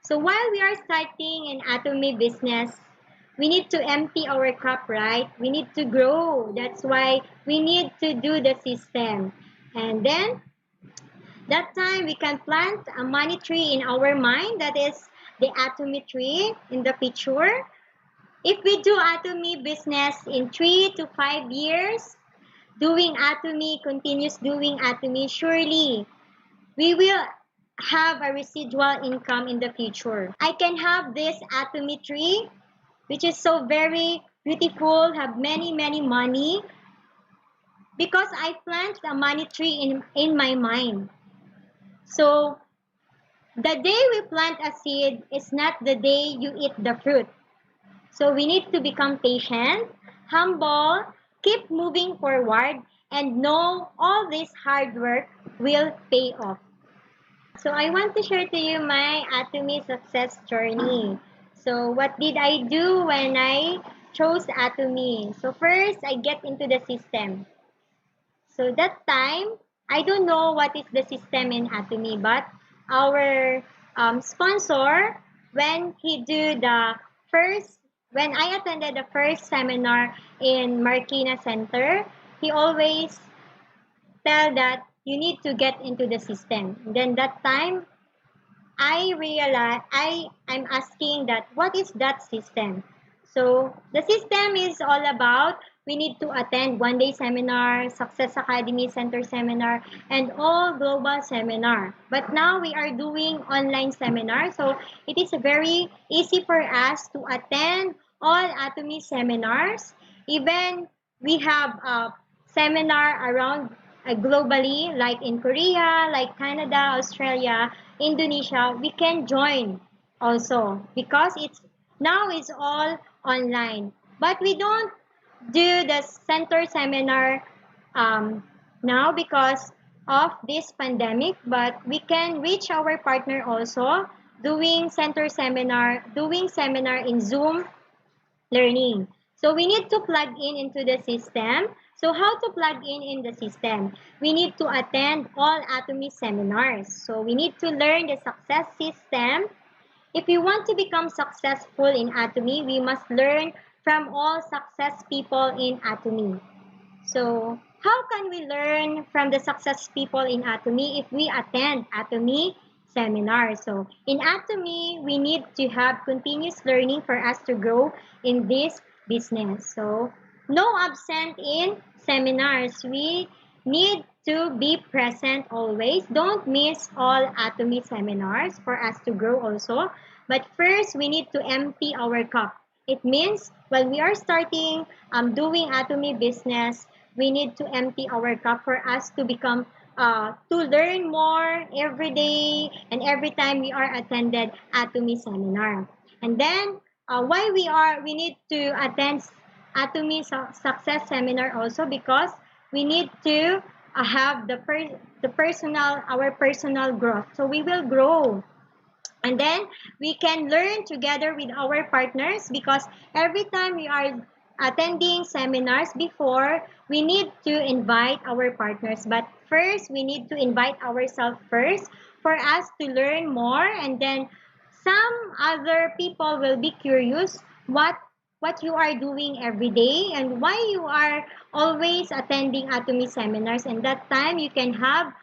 So while we are starting an Atomy business, we need to empty our cup, right? We need to grow. That's why we need to do the system. And then, that time we can plant a money tree in our mind. That is the Atomy tree in the picture. If we do Atomy business in 3 to 5 years, doing Atomy, continuous doing Atomy, surely we will have a residual income in the future. I can have this Atomy tree, which is so very beautiful, have many, many money, because I plant a money tree in my mind. So, the day we plant a seed is not the day you eat the fruit. So we need to become patient, humble, keep moving forward, and know all this hard work will pay off. So I want to share to you my Atomy success journey. So what did I do when I chose Atomy? So first, I get into the system. So that time, I don't know what is the system in Atomy, but our sponsor, when he do the first when I attended the first seminar in Marikina Center, he always tell that you need to get into the system. Then that time, I realized I'm asking that what is that system? So the system is all about we need to attend one-day seminar, Success Academy Center seminar, and all global seminar. But now we are doing online seminar, so it is very easy for us to attend all Atomy seminars. Even we have a seminar around globally, like in Korea, like Canada, Australia, Indonesia, we can join also because it's all online. But we don't do the center seminar now because of this pandemic, but we can reach our partner also doing seminar in Zoom learning. So we need to plug in into the system. So how to plug in the system? We need to attend all Atomy seminars. So we need to learn the success system. If we want to become successful in Atomy, we must learn from all success people in Atomy. So how can we learn from the success people in Atomy if we attend Atomy seminars? So in Atomy, we need to have continuous learning for us to grow in this business. So no absent in seminars. We need to be present always. Don't miss all Atomy seminars for us to grow also. But first, we need to empty our cup. It means when we are starting doing Atomy business, we need to empty our cup for us to become to learn more every day and every time we are attended Atomy seminar. And then why we need to attend Atomy success seminar also because we need to have our personal growth. So we will grow. And then we can learn together with our partners because every time we are attending seminars before, we need to invite our partners. But first, we need to invite ourselves first for us to learn more, and then some other people will be curious what you are doing every day and why you are always attending Atomy seminars. And that time you can have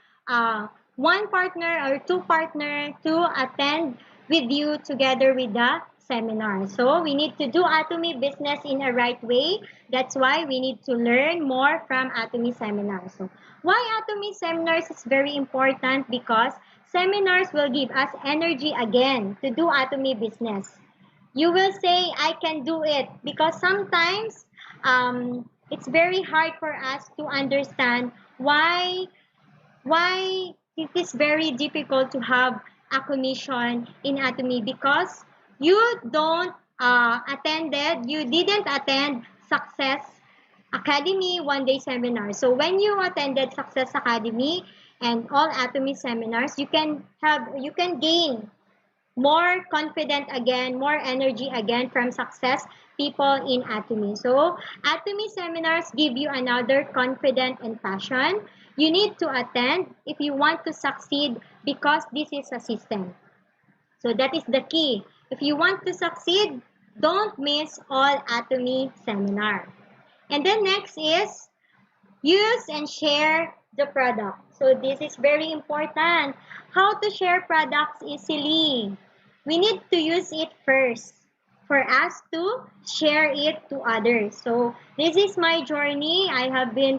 one partner or two partner to attend with you together with the seminar. So we need to do Atomy business in a right way. That's why we need to learn more from Atomy seminars. So why Atomy seminars is very important? Because seminars will give us energy again to do Atomy business. You will say, I can do it, because sometimes it's very hard for us to understand why it is very difficult to have a commission in Atomy, because you don't you didn't attend Success Academy one-day seminar. So when you attended Success Academy and all Atomy seminars, you can gain more confident again, more energy again from success people in Atomy. So Atomy seminars give you another confidence and passion. You need to attend if you want to succeed, because this is a system. So that is the key. If you want to succeed, don't miss all Atomy seminar. And then next is use and share the product. So this is very important. How to share products easily. We need to use it first for us to share it to others. So this is my journey. I have been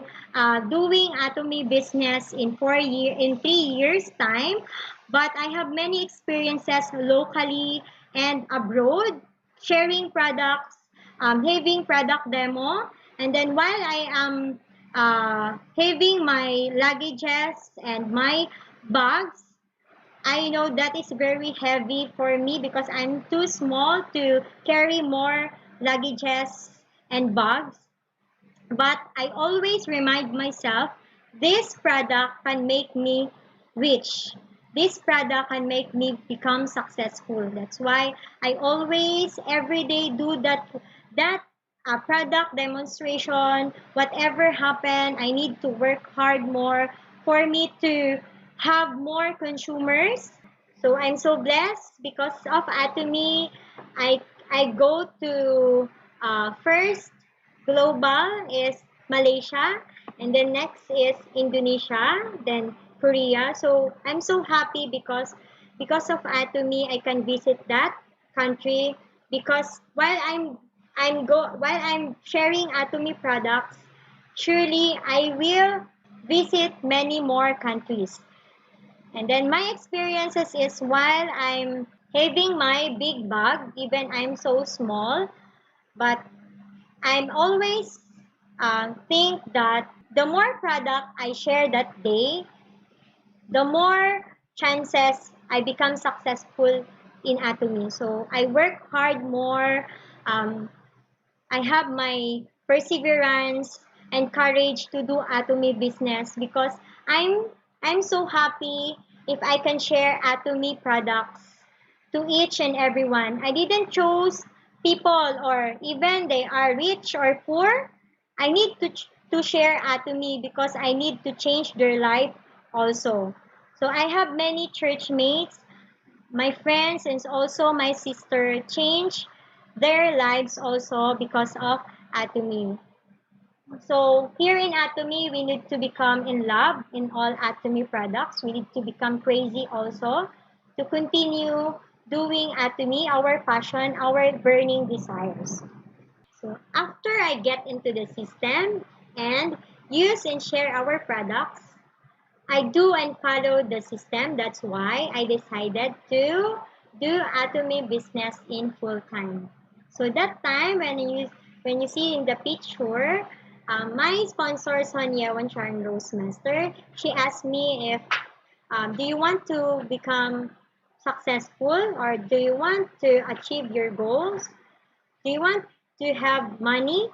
doing Atomy business in 3 years time, but I have many experiences locally and abroad, sharing products, having product demo, and then while I am having my luggages and my bags, I know that is very heavy for me because I'm too small to carry more luggages and bags. But I always remind myself, this product can make me rich. This product can make me become successful. That's why I always, every day, do that product demonstration. Whatever happen, I need to work hard more for me to have more consumers. So I'm so blessed because of Atomy. I go to first global is Malaysia, and then next is Indonesia, then Korea. So I'm so happy because of Atomy, I can visit that country, because while I'm sharing Atomy products, surely I will visit many more countries. And then my experiences is, while I'm having my big bag, even I'm so small, but I'm always think that the more product I share that day, the more chances I become successful in Atomy. So I work hard more. I have my perseverance and courage to do Atomy business, because I'm so happy if I can share Atomy products to each and everyone. I didn't choose people, or even they are rich or poor. I need to share Atomy because I need to change their life also. So I have many church mates, my friends, and also my sister change their lives also because of Atomy. So here in Atomy, we need to become in love in all Atomy products. We need to become crazy also to continue doing Atomy, our passion, our burning desires. So after I get into the system and use and share our products, I do and follow the system. That's why I decided to do Atomy business in full time. So that time when you see in the picture, my sponsor Sonia Wancharn Rosemaster, she asked me if do you want to become successful, or do you want to achieve your goals? Do you want to have money?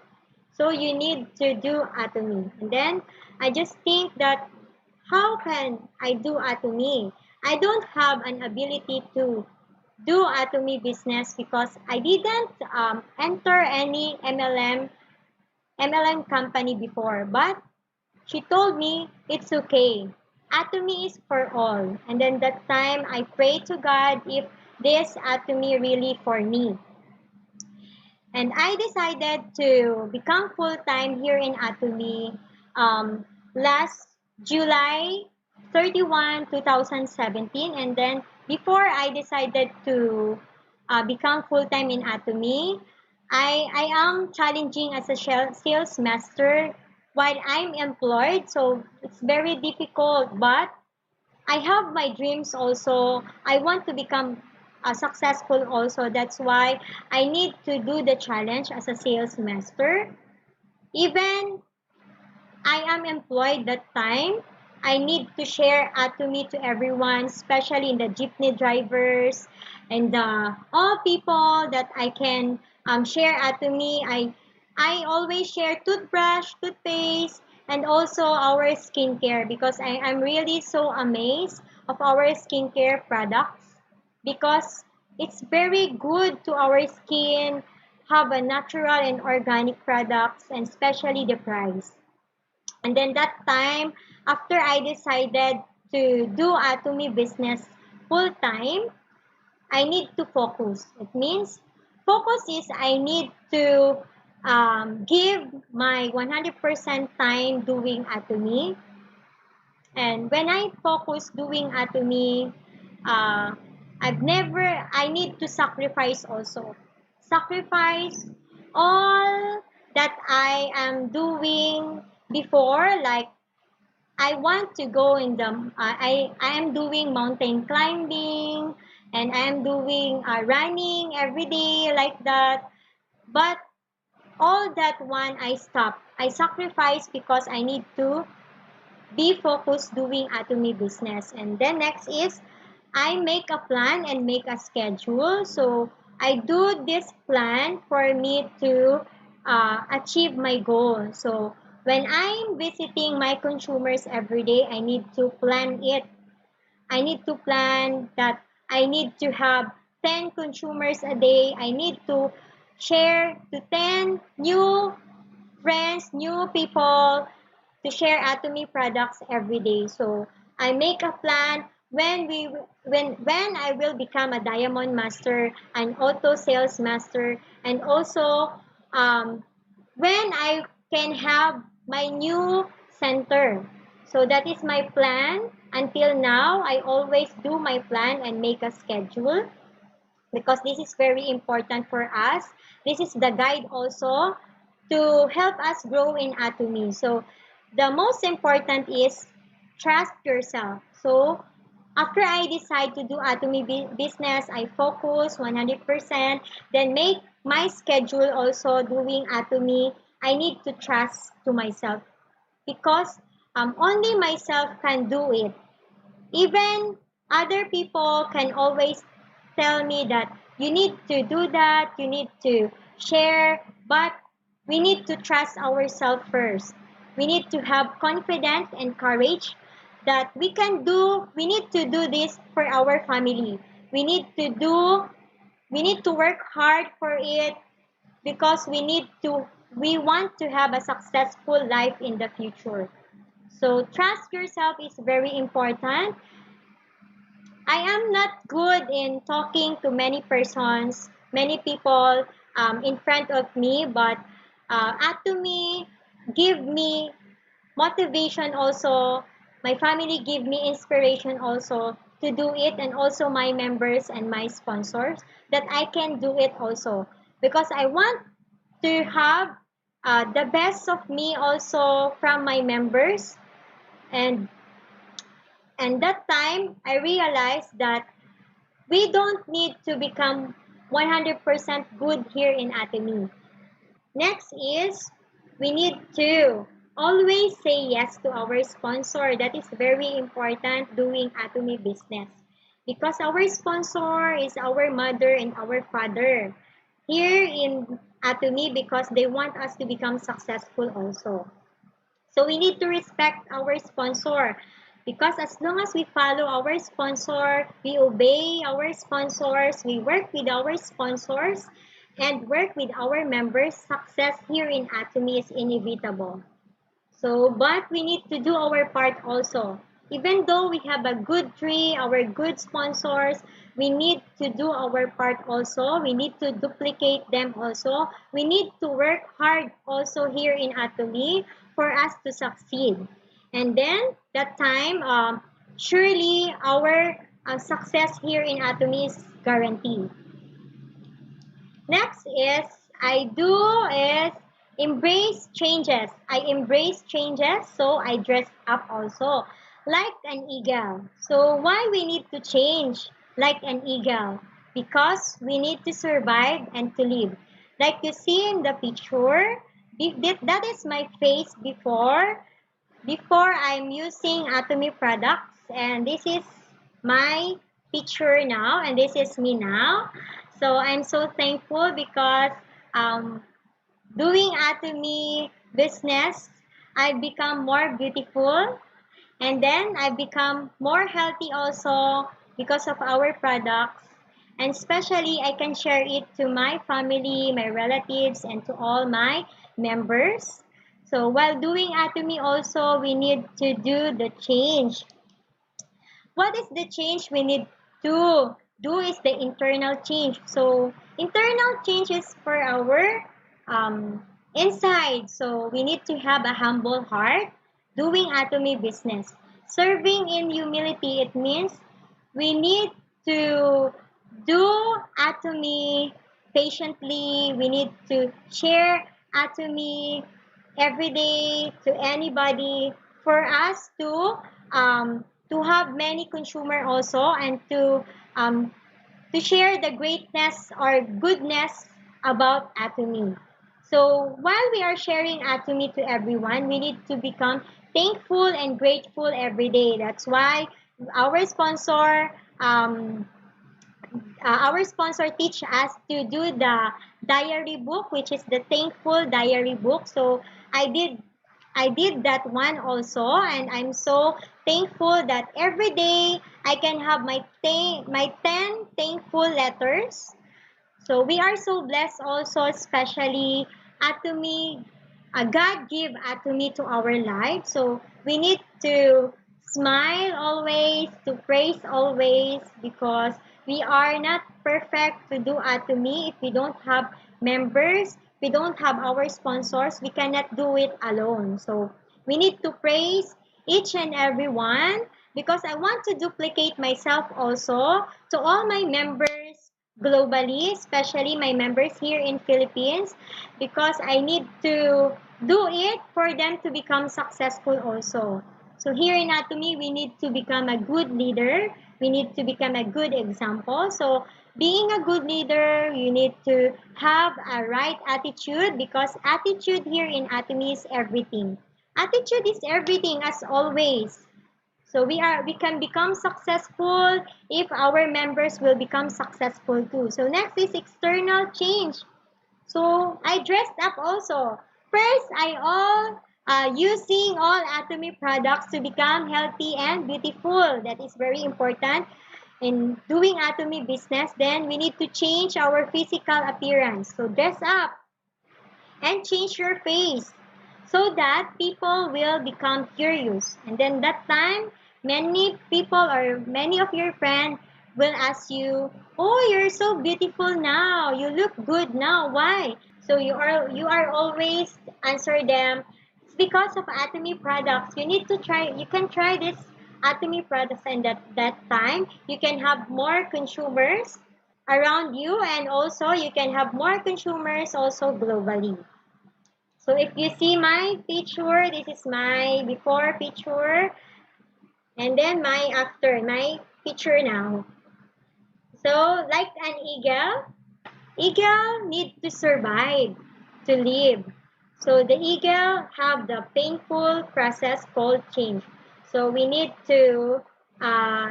So you need to do Atomy. And then I just think that, how can I do Atomy? I don't have an ability to do Atomy business because I didn't enter any MLM MLM company before, but she told me it's okay. Atomy is for all. And then that time I prayed to God if this Atomy really for me. And I decided to become full-time here in Atomy last July 31, 2017. And then before I decided to become full-time in Atomy, I am challenging as a sales master while I'm employed. So it's very difficult, but I have my dreams also. I want to become successful also. That's why I need to do the challenge as a sales master. Even I am employed that time, I need to share Atomy to everyone, especially in the jeepney drivers and all people that I can share Atomy. I always share toothbrush, toothpaste, and also our skincare because I'm really so amazed of our skincare products because it's very good to our skin, have a natural and organic products, and especially the price. And then that time, after I decided to do Atomy business full time, I need to focus. It means focus is I need to give my 100% time doing Atomy. And when I focus doing Atomy, I need to sacrifice also. Sacrifice all that I am doing before, like I want to go in the I am doing mountain climbing and I am doing running every day like that, but all that one I stop. I sacrifice because I need to be focused doing Atomy business. And then next is I make a plan and make a schedule. So I do this plan for me to achieve my goal. So when I'm visiting my consumers every day, I need to plan it. I need to plan that I need to have 10 consumers a day. I need to share to 10 new friends, new people to share Atomy products every day. So I make a plan when I will become a diamond master, an auto sales master, and also when I can have my new center. So that is my plan. Until now, I always do my plan and make a schedule because this is very important for us. This is the guide also to help us grow in Atomy. So the most important is trust yourself. So after I decide to do Atomy business, I focus 100%, then make my schedule also doing Atomy. I need to trust to myself because only myself can do it. Even other people can always tell me that you need to do that, you need to share, but we need to trust ourselves first. We need to have confidence and courage that we need to do this for our family. We need to work hard for it because we want to have a successful life in the future. So trust yourself is very important. I am not good in talking to many persons, many people in front of me, but Atomy give me motivation also. My family give me inspiration also to do it, and also my members and my sponsors that I can do it also because I want to have the best of me also from my members. And that time I realized that we don't need to become 100% good here in Atomy. Next is we need to always say yes to our sponsor. That is very important doing Atomy business because our sponsor is our mother and our father here in Atomy because they want us to become successful also. So we need to respect our sponsor because as long as we follow our sponsor, we obey our sponsors, we work with our sponsors, and work with our members, success here in ATOMY is inevitable. So, but we need to do our part also. Even though we have a good tree, our good sponsors, we need to do our part also. We need to duplicate them also. We need to work hard also here in ATOMY for us to succeed. And then that time, surely our success here in ATOMY is guaranteed. Next is I do is embrace changes. I embrace changes, so I dress up also like an eagle. So why we need to change like an eagle? Because we need to survive and to live. Like you see in the picture, that is my face before I'm using Atomy products, and this is my picture now, and this is me now. So I'm so thankful because um, doing Atomy business, I've become more beautiful, and then I've become more healthy also because of our products. And especially, I can share it to my family, my relatives, and to all my members. So while doing Atomy also, we need to do the change. What is the change we need to do is the internal change. So internal change is for our inside. So we need to have a humble heart doing Atomy business. Serving in humility, it means we need to do Atomy patiently. We need to share Atomy every day to anybody for us to have many consumer also and to share the greatness or goodness about Atomy. So while we are sharing Atomy to everyone, we need to become thankful and grateful every day. That's why our sponsor teach us to do the diary book, which is the thankful diary book. So I did that one also, and I'm so thankful that every day I can have my 10 thankful letters. So we are so blessed also, especially Atomy, God give Atomy to our life. So we need to smile always, to praise always, because we are not perfect to do Atomy if we don't have members, we don't have our sponsors, we cannot do it alone. So we need to praise each and every one because I want to duplicate myself also to all my members globally, especially my members here in Philippines, because I need to do it for them to become successful also. So here in Atomy, we need to become a good leader. We need to become a good example. So being a good leader, you need to have a right attitude because attitude here in Atomy is everything. Attitude is everything as always. So we can become successful if our members will become successful too. So next is external change. So I dressed up also. First, I all using all Atomy products to become healthy and beautiful. That is very important in doing Atomy business. Then we need to change our physical appearance. So dress up and change your face so that people will become curious. And then that time, many people or many of your friends will ask you, "Oh, you're so beautiful now. You look good now. Why?" So you are always answer them. It's because of Atomy products. You need to try. You can try this Atomy products, and that time you can have more consumers around you, and also you can have more consumers also globally. So if you see my picture, this is my before picture and then my after, my picture now. So like an eagle need to survive, to live. So the eagle have the painful process called change. So uh,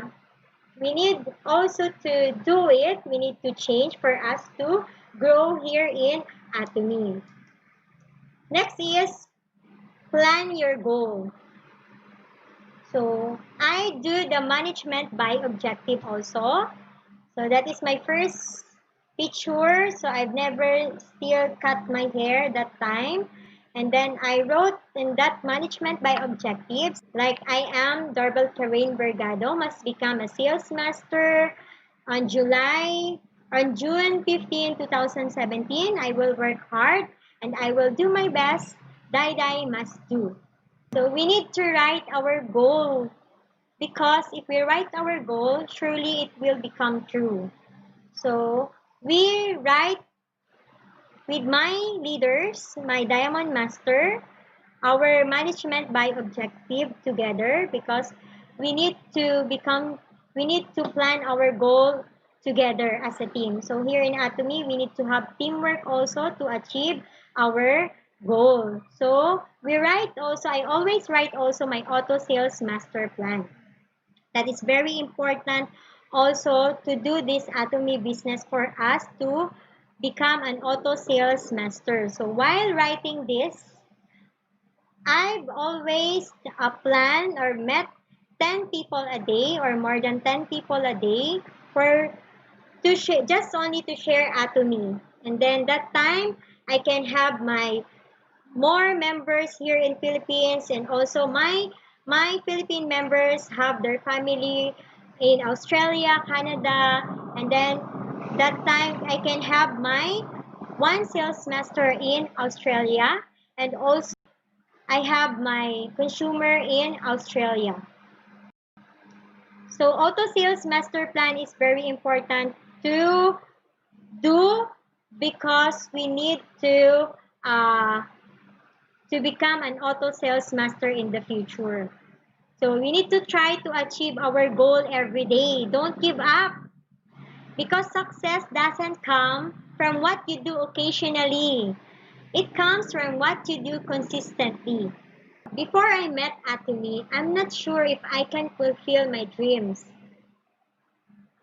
we need also to do it. We need to change for us to grow here in Atomy. Next is plan your goal. So I do the management by objective also. So that is my first picture, so I've never still cut my hair that time. And then I wrote in that management by objectives, like I am Dorbel Karen Vergado, must become a sales master on June 15, 2017. I will work hard and I will do my best. Die must do. So we need to write our goal, because if we write our goal, surely it will become true. So we write with my leaders, my Diamond Master, our management by objective together, because we need to plan our goal together as a team. So here in Atomy, we need to have teamwork also to achieve our goal. So I always write also my auto sales master plan. That is very important also to do this Atomy business for us to become an auto sales master. So while writing this, I've always planned or met 10 people a day or more than 10 people a day just only to share Atomy. And then that time, I can have my more members here in Philippines, and also my Philippine members have their family in Australia, Canada, and then that time I can have my one sales master in Australia, and also I have my consumer in Australia. So auto sales master plan is very important to do, because we need to become an auto sales master in the future. So we need to try to achieve our goal every day. Don't give up, because success doesn't come from what you do occasionally. It comes from what you do consistently. Before I met Atomy, I'm not sure if I can fulfill my dreams.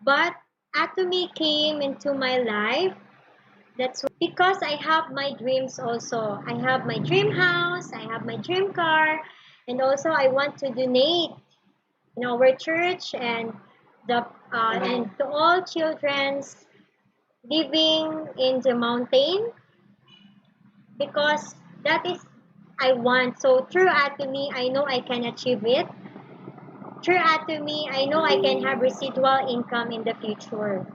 But Atomy came into my life. That's because I have my dreams also. I have my dream house, I have my dream car, and also I want to donate in our church and to all children living in the mountain, because that is I want. So through Atomy, I know I can achieve it. Through Atomy, I know I can have residual income in the future.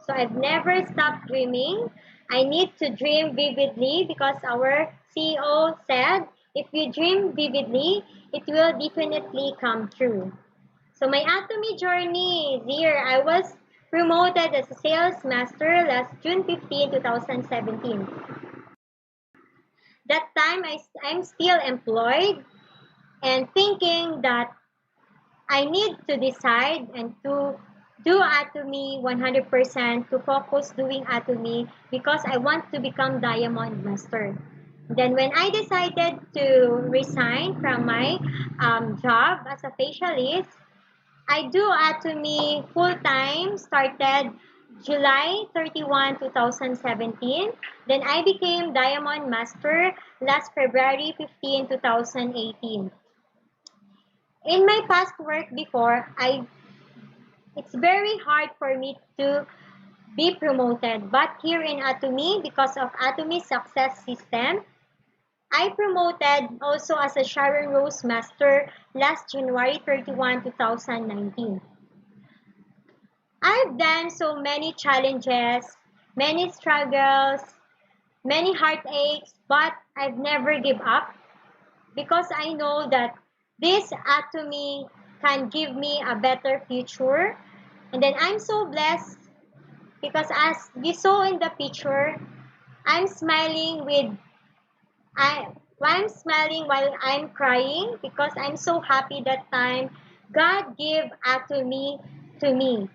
So I've never stopped dreaming. I need to dream vividly, because our CEO said, if you dream vividly, it will definitely come true. So my Atomy journey is here. I was promoted as a sales master last June 15, 2017. That time, I'm still employed and thinking that I need to decide and to do Atomy 100%, to focus doing Atomy, because I want to become Diamond Master. Then when I decided to resign from my job as a facialist, I do Atomy full-time, started July 31, 2017. Then I became Diamond Master last February 15, 2018. In my past work before, it's very hard for me to be promoted. But here in Atomy, because of Atomy's success system, I promoted also as a Sharon Rose Master last January 31, 2019. I've done so many challenges, many struggles, many heartaches, but I've never give up, because I know that this Atomy can give me a better future. And then I'm so blessed, because as you saw in the picture, I'm smiling I'm smiling while I'm crying, because I'm so happy that time God gave Atomy to me.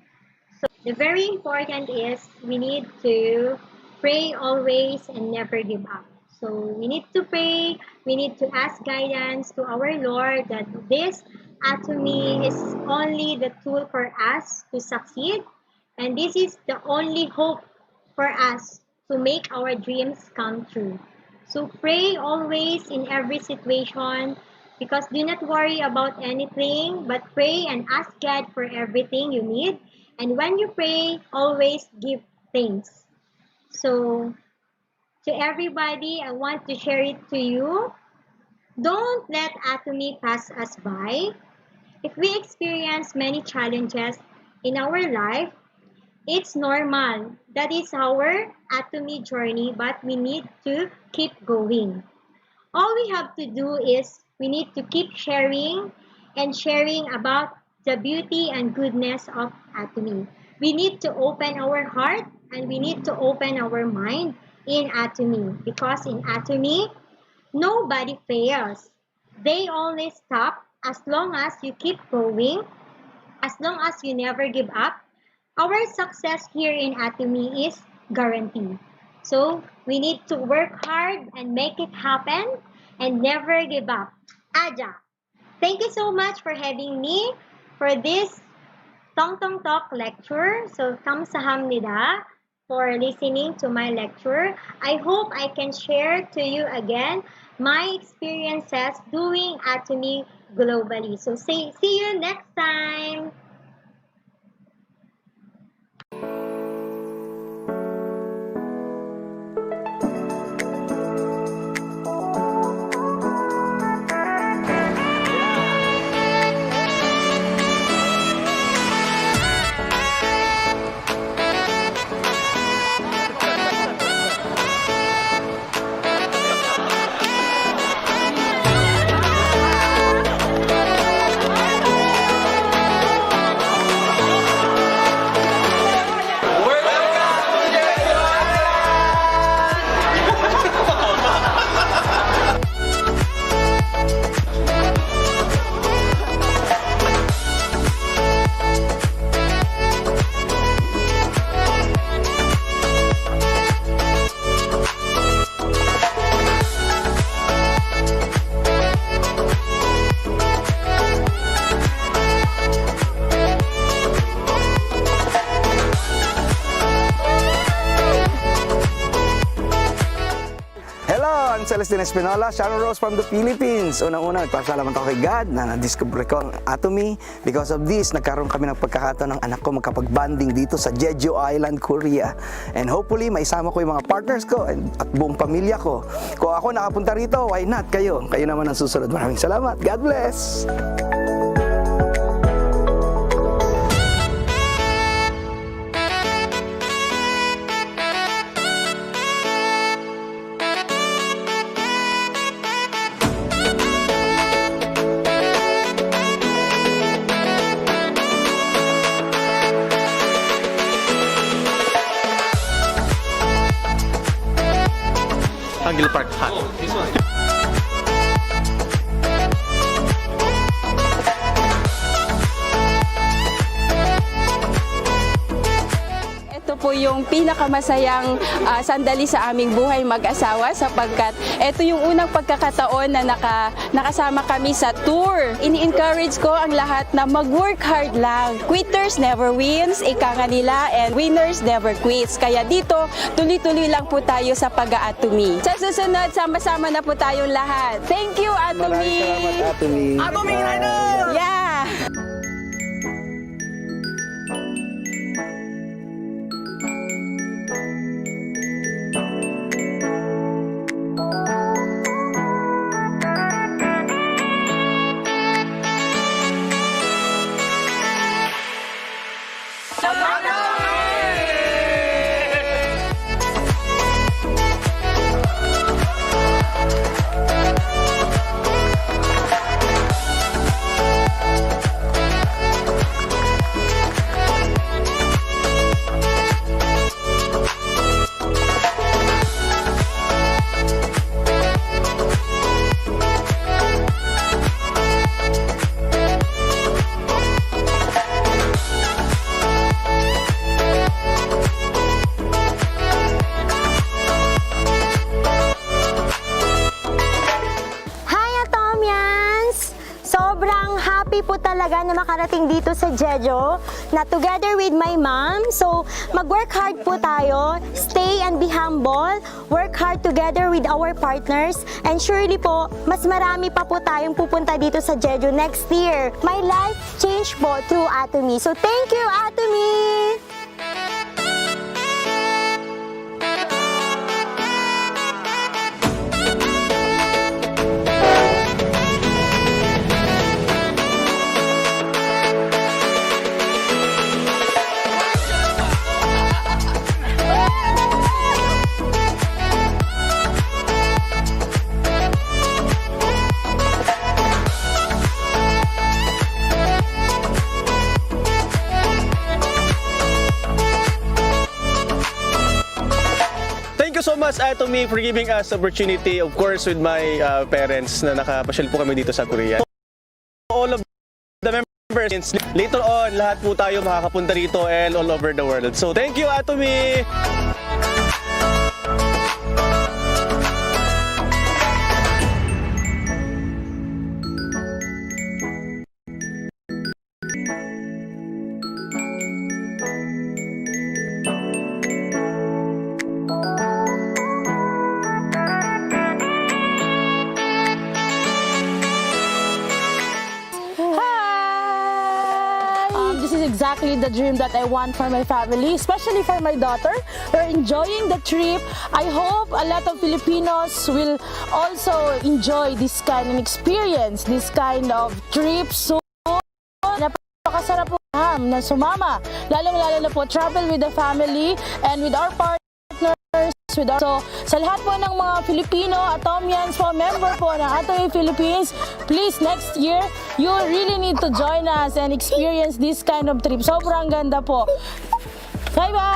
So the very important is we need to pray always and never give up. So we need to pray, we need to ask guidance to our Lord that this Atomy is only the tool for us to succeed, and this is the only hope for us to make our dreams come true. So pray always in every situation, because do not worry about anything, but pray and ask God for everything you need. And when you pray, always give thanks. So, to everybody, I want to share it to you. Don't let ATOMY pass us by. If we experience many challenges in our life, it's normal. That is our ATOMY journey, but we need to keep going. All we have to do is we need to keep sharing and sharing about the beauty and goodness of ATOMY. We need to open our heart and we need to open our mind in ATOMY, because in ATOMY, nobody fails. They only stop as long as you keep going, as long as you never give up. Our success here in ATOMY is guaranteed. So we need to work hard and make it happen and never give up. Aja, thank you so much for having me for this Tong Tong Talk lecture. So kamsahamnida for listening to my lecture. I hope I can share to you again my experiences doing ATOMY globally. So see you next time. Celestine Espinola, Sharon Rose from the Philippines. Unang-una, nagpasalamat ako kay God na na-discover ko ang ATOMY. Because of this, nagkaroon kami ng pagkakataon ng anak ko magkapag-banding dito sa Jeju Island, Korea. And hopefully, maisama ko yung mga partners ko at buong pamilya ko. Kung ako nakapunta rito, why not kayo? Kayo naman ang susunod. Maraming salamat. God bless! Angular Park Hut. Oh, this one. Ito po yung pinakamasayang sandali sa aming buhay mag-asawa sapagkat ito yung unang pagkakataon na nakasama kami sa tour. Ini-encourage ko ang lahat na mag-work hard lang. Quitters never wins, ika nga nila, and winners never quits. Kaya dito, tuloy-tuloy lang po tayo sa pag-ATOMY. Sa susunod, sama-sama na po tayong lahat. Thank you, ATOMY! Maraming salamat, ATOMY! ATOMY Idol! Yeah! po talaga na makarating dito sa Jeju na together with my mom. So, mag-work hard po tayo, stay and be humble, work hard together with our partners, and surely po, mas marami pa po tayong pupunta dito sa Jeju next year. My life changed po through ATOMY. So, thank you, ATOMY! you so much, Atomy, for giving us opportunity, of course, with my parents na nakapasyal po kami dito sa Korea. All of the members, later on, lahat po tayo makakapunta rito and all over the world. So, thank you, Atomy! This is exactly the dream that I want for my family, especially for my daughter. We're enjoying the trip. I hope a lot of Filipinos will also enjoy this kind of experience, this kind of trip soon. Napakasarap po na sumama. Lalo na po travel with the family and with our partners. So, sa lahat po ng mga Filipino, Atomians po, member po ng Atomy Philippines, please next year, you really need to join us and experience this kind of trip. Sobrang ganda po. Bye-bye!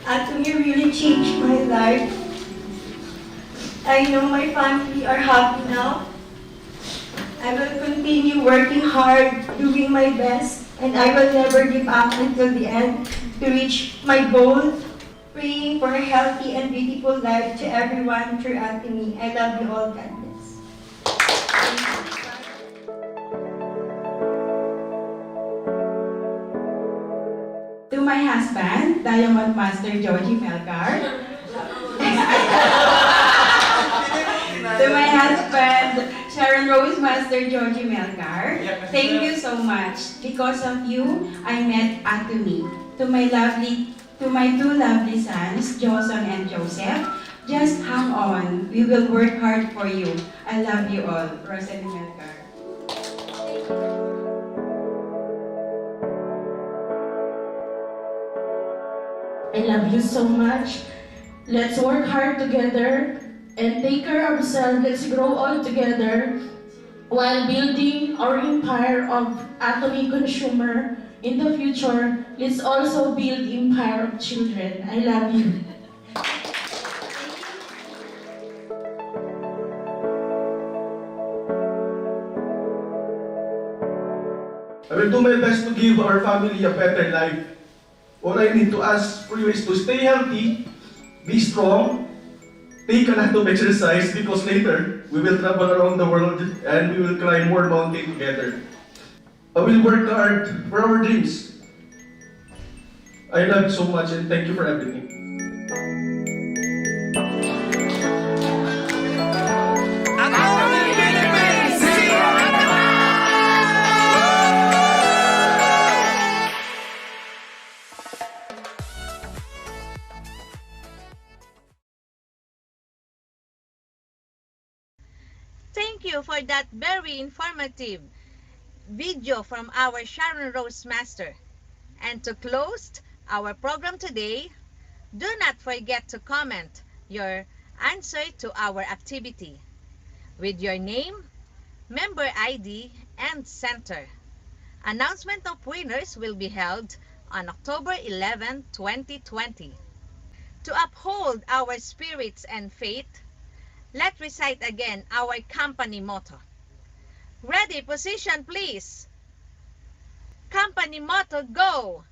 Atomy really changed my life. I know my family are happy now. I will continue working hard, doing my best, and I will never give up until the end to reach my goal, praying for a healthy and beautiful life to everyone through Atomy. I love you all, God bless. To my husband, Diamond Master Georgie Melgar. To my husband, Sharon Rose Master Georgie Melgar. Thank you so much. Because of you, I met Atomy. To my two lovely sons, Johnson and Joseph, just hang on. We will work hard for you. I love you all. Rosalie Melgar. I love you so much. Let's work hard together and take care of ourselves. Let's grow all together while building our empire of Atomy consumer. In the future, let's also build empire of children. I love you. I will do my best to give our family a better life. All I need to ask for you is to stay healthy, be strong, take a lot of exercise because later we will travel around the world and we will climb more mountains together. I will work hard for our dreams. I love you so much and thank you for everything. Thank you for that very informative video from our Sharon Rose Master. And to close our program today, do not forget to comment your answer to our activity with your name, member ID, and center. Announcement of winners will be held on October 11, 2020. To uphold our spirits and faith, let's recite again our company motto. Ready, position, please. Company motto, go.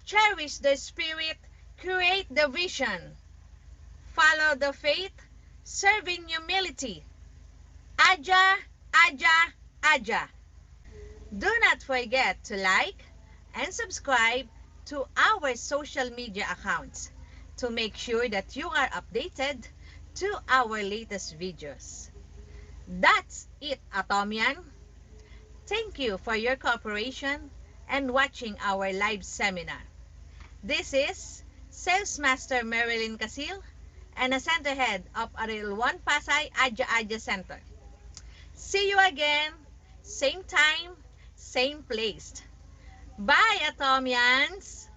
Cherish the spirit, create the vision. Follow the faith, serve in humility. Aja, aja, aja. Do not forget to like and subscribe to our social media accounts to make sure that you are updated to our latest videos. That's it, Atomian. Thank you for your cooperation and watching our live seminar. This is Sales Master Marilyn Casil and a center head of Ariel 1 Pasay Aja Aja Center. See you again, same time, same place. Bye, Atomians!